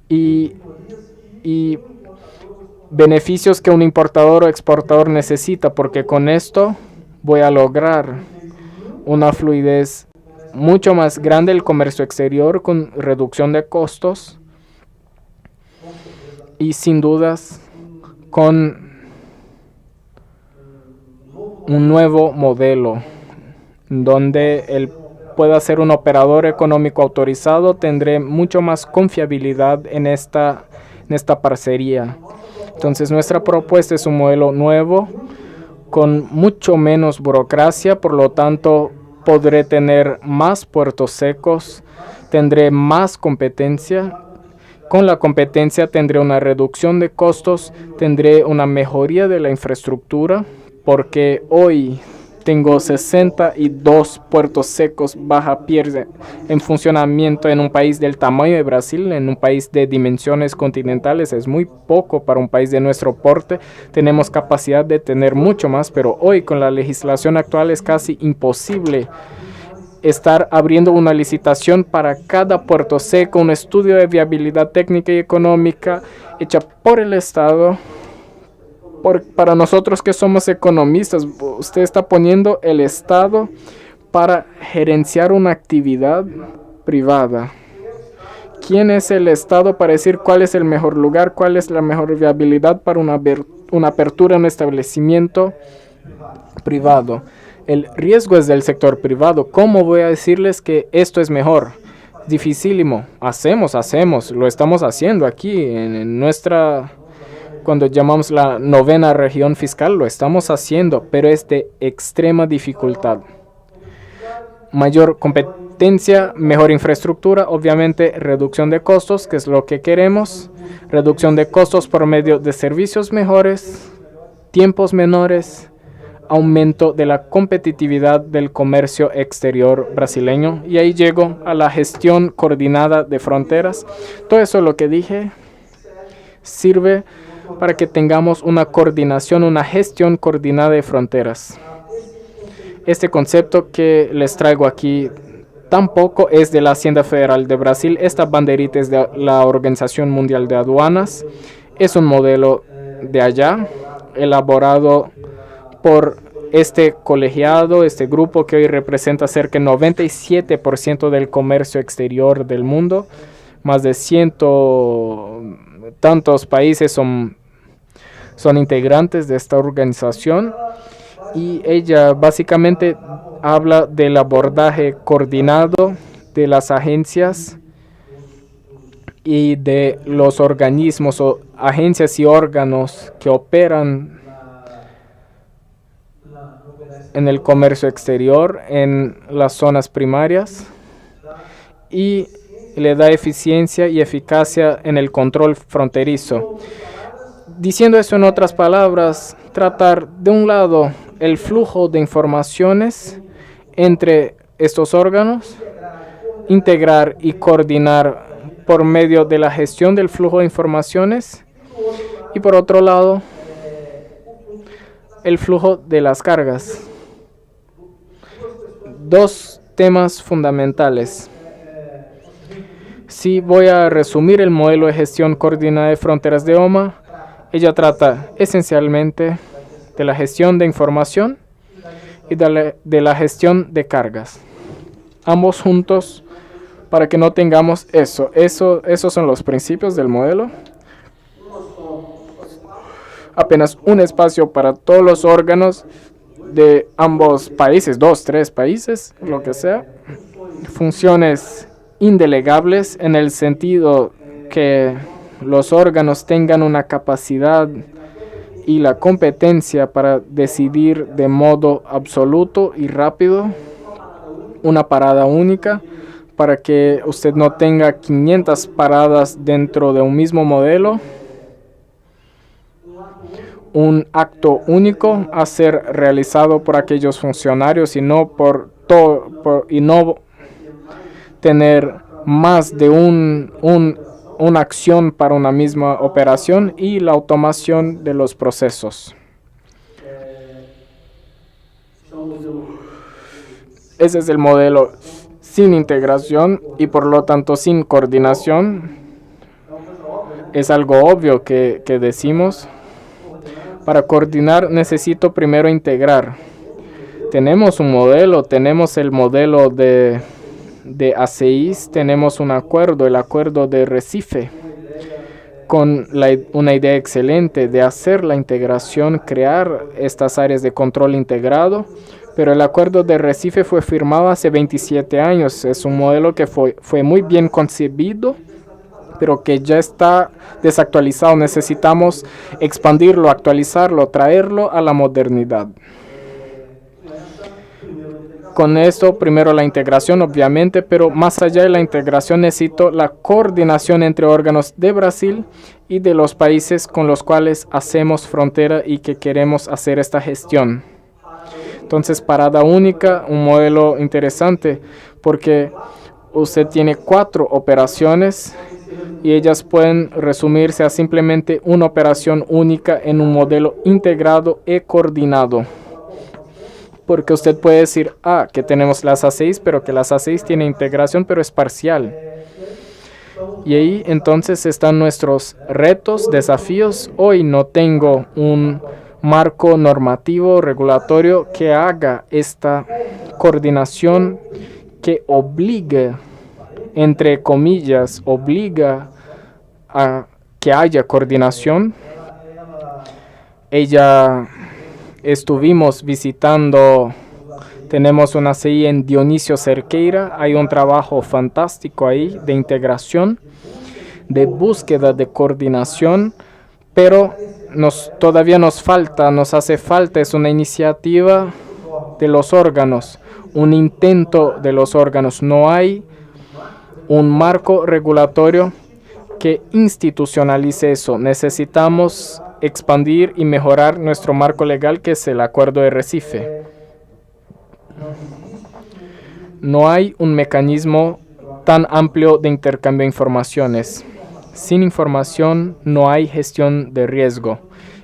y beneficios que un importador o exportador necesita, porque con esto voy a lograr una fluidez mucho más grande del comercio exterior con reducción de costos y sin dudas con un nuevo modelo donde el pueda ser un operador económico autorizado, tendré mucho más confiabilidad en esta parcería. Entonces, nuestra propuesta es un modelo nuevo, con mucho menos burocracia, por lo tanto, podré tener más puertos secos, tendré más competencia. Con la competencia tendré una reducción de costos, tendré una mejoría de la infraestructura, porque hoy tengo 62 puertos secos baja pierde en funcionamiento en un país del tamaño de Brasil, en un país de dimensiones continentales. Es muy poco para un país de nuestro porte. Tenemos capacidad de tener mucho más, pero hoy con la legislación actual es casi imposible estar abriendo una licitación para cada puerto seco, un estudio de viabilidad técnica y económica hecha por el Estado. Para nosotros que somos economistas, usted está poniendo el Estado para gerenciar una actividad privada. ¿Quién es el Estado para decir cuál es el mejor lugar, cuál es la mejor viabilidad para una apertura en un establecimiento privado? El riesgo es del sector privado. ¿Cómo voy a decirles que esto es mejor? Dificílimo. Hacemos. Lo estamos haciendo aquí en nuestra, cuando llamamos la 9ª región fiscal, lo estamos haciendo, pero es de extrema dificultad. Mayor competencia, mejor infraestructura, obviamente reducción de costos, que es lo que queremos. Reducción de costos por medio de servicios mejores, tiempos menores, aumento de la competitividad del comercio exterior brasileño. Y ahí llego a la gestión coordinada de fronteras. Todo eso lo que dije sirve para que tengamos una coordinación, una gestión coordinada de fronteras. Este concepto que les traigo aquí tampoco es de la Hacienda Federal de Brasil. Esta banderita es de la Organización Mundial de Aduanas. Es un modelo de allá, elaborado por este colegiado, este grupo que hoy representa cerca del 97% del comercio exterior del mundo. Más de 100 tantos países son integrantes de esta organización, y ella básicamente habla del abordaje coordinado de las agencias y de los organismos o agencias y órganos que operan en el comercio exterior en las zonas primarias, y le da eficiencia y eficacia en el control fronterizo. Diciendo eso en otras palabras, tratar de un lado el flujo de informaciones entre estos órganos, integrar y coordinar por medio de la gestión del flujo de informaciones, y por otro lado el flujo de las cargas. Dos temas fundamentales. Si voy a resumir el modelo de gestión coordinada de fronteras de OMA, ella trata esencialmente de la gestión de información y de la gestión de cargas. Ambos juntos, para que no tengamos eso. Esos son los principios del modelo. Apenas un espacio para todos los órganos de ambos países, 2, 3 países, lo que sea. Funciones indelegables en el sentido que los órganos tengan una capacidad y la competencia para decidir de modo absoluto y rápido. Una parada única para que usted no tenga 500 paradas dentro de un mismo modelo. Un acto único a ser realizado por aquellos funcionarios y no y no tener más de una acción para una misma operación, y la automación de los procesos. Ese es el modelo sin integración y por lo tanto sin coordinación. Es algo obvio que decimos. Para coordinar necesito primero integrar. Tenemos un modelo, tenemos el modelo de ACIS, tenemos un acuerdo, el acuerdo de Recife, con una idea excelente de hacer la integración, crear estas áreas de control integrado, Pero el acuerdo de Recife fue firmado hace 27 años. Es un modelo que fue muy bien concebido, pero que ya está desactualizado. Necesitamos expandirlo, actualizarlo, traerlo a la modernidad. Con esto, primero la integración, obviamente, pero más allá de la integración necesito la coordinación entre órganos de Brasil y de los países con los cuales hacemos frontera y que queremos hacer esta gestión. Entonces, parada única, un modelo interesante, porque usted tiene 4 operaciones y ellas pueden resumirse a simplemente una operación única en un modelo integrado y coordinado. Porque usted puede decir, que tenemos las A6, pero que las A6 tienen integración, pero es parcial. Y ahí entonces están nuestros retos, desafíos. Hoy no tengo un marco normativo, regulatorio, que haga esta coordinación, que obligue, entre comillas, obliga a que haya coordinación. Estuvimos visitando, tenemos una CI en Dionisio Cerqueira, hay un trabajo fantástico ahí de integración, de búsqueda de coordinación, pero todavía nos hace falta, es una iniciativa de los órganos, un intento de los órganos. No hay un marco regulatorio que institucionalice eso. Necesitamos expandir y mejorar nuestro marco legal, que es el Acuerdo de Recife. No hay un mecanismo tan amplio de intercambio de informaciones. Sin información no hay gestión de riesgo.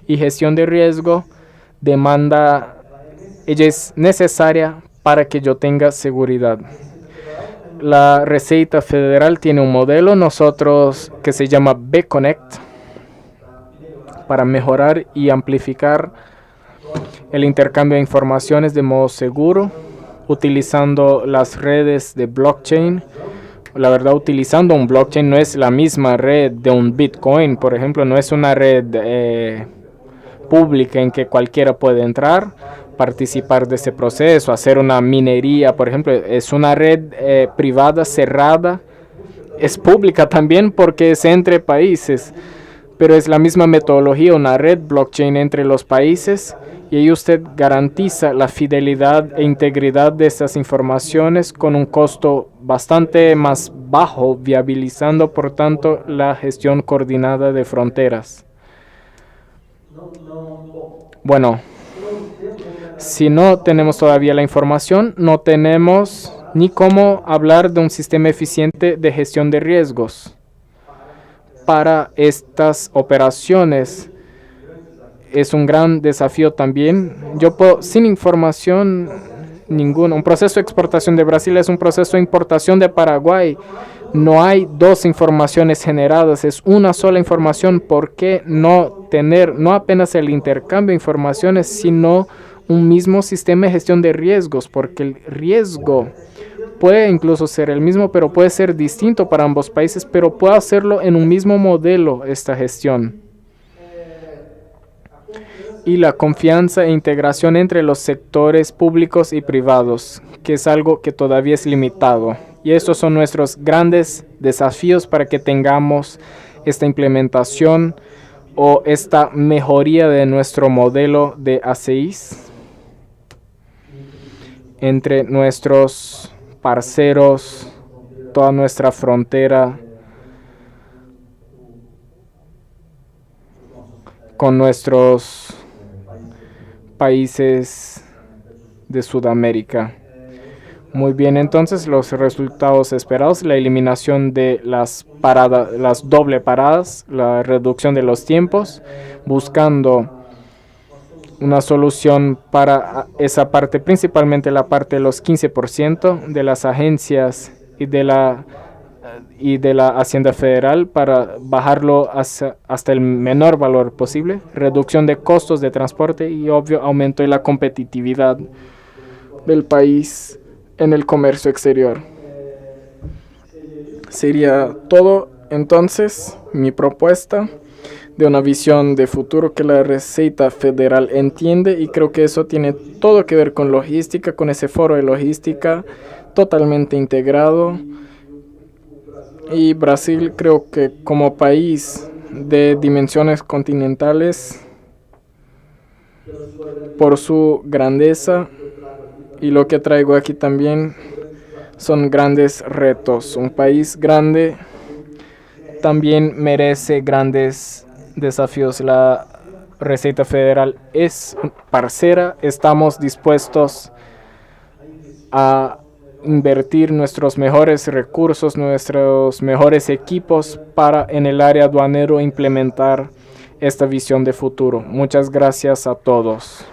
Y gestión de riesgo ella es necesaria para que yo tenga seguridad. La Receita Federal tiene un modelo que se llama B-Connect, para mejorar y amplificar el intercambio de informaciones de modo seguro, utilizando las redes de blockchain. La verdad, utilizando un blockchain no es la misma red de un Bitcoin, por ejemplo, no es una red pública en que cualquiera puede entrar, participar de ese proceso, hacer una minería, por ejemplo. Es una red privada, cerrada, es pública también porque es entre países, pero es la misma metodología, una red blockchain entre los países, y ahí usted garantiza la fidelidad e integridad de estas informaciones con un costo bastante más bajo, viabilizando por tanto la gestión coordinada de fronteras. Bueno, si no tenemos todavía la información, no tenemos ni cómo hablar de un sistema eficiente de gestión de riesgos para estas operaciones. Es un gran desafío también. Sin información ninguna, un proceso de exportación de Brasil es un proceso de importación de Paraguay. No hay 2 informaciones generadas, es una sola información. ¿Por qué no tener no apenas el intercambio de informaciones, sino un mismo sistema de gestión de riesgos? Porque el riesgo puede incluso ser el mismo, pero puede ser distinto para ambos países, pero puede hacerlo en un mismo modelo esta gestión. Y la confianza e integración entre los sectores públicos y privados, que es algo que todavía es limitado. Y estos son nuestros grandes desafíos para que tengamos esta implementación o esta mejoría de nuestro modelo de A6 entre nuestros parceros, toda nuestra frontera, con nuestros países de Sudamérica. Muy bien, entonces los resultados esperados: la eliminación de las doble paradas, la reducción de los tiempos, buscando una solución para esa parte, principalmente la parte de los 15% de las agencias y de la Hacienda Federal, para bajarlo hasta el menor valor posible, reducción de costos de transporte y, obvio, aumento de la competitividad del país en el comercio exterior. Sería todo entonces mi propuesta de una visión de futuro que la Receta Federal entiende, y creo que eso tiene todo que ver con logística, con ese foro de logística totalmente integrado. Y Brasil, creo que como país de dimensiones continentales, por su grandeza, y lo que traigo aquí también son grandes retos. Un país grande también merece grandes desafíos. La Receta Federal es parcera, estamos dispuestos a invertir nuestros mejores recursos, nuestros mejores equipos para en el área aduanero implementar esta visión de futuro. Muchas gracias a todos.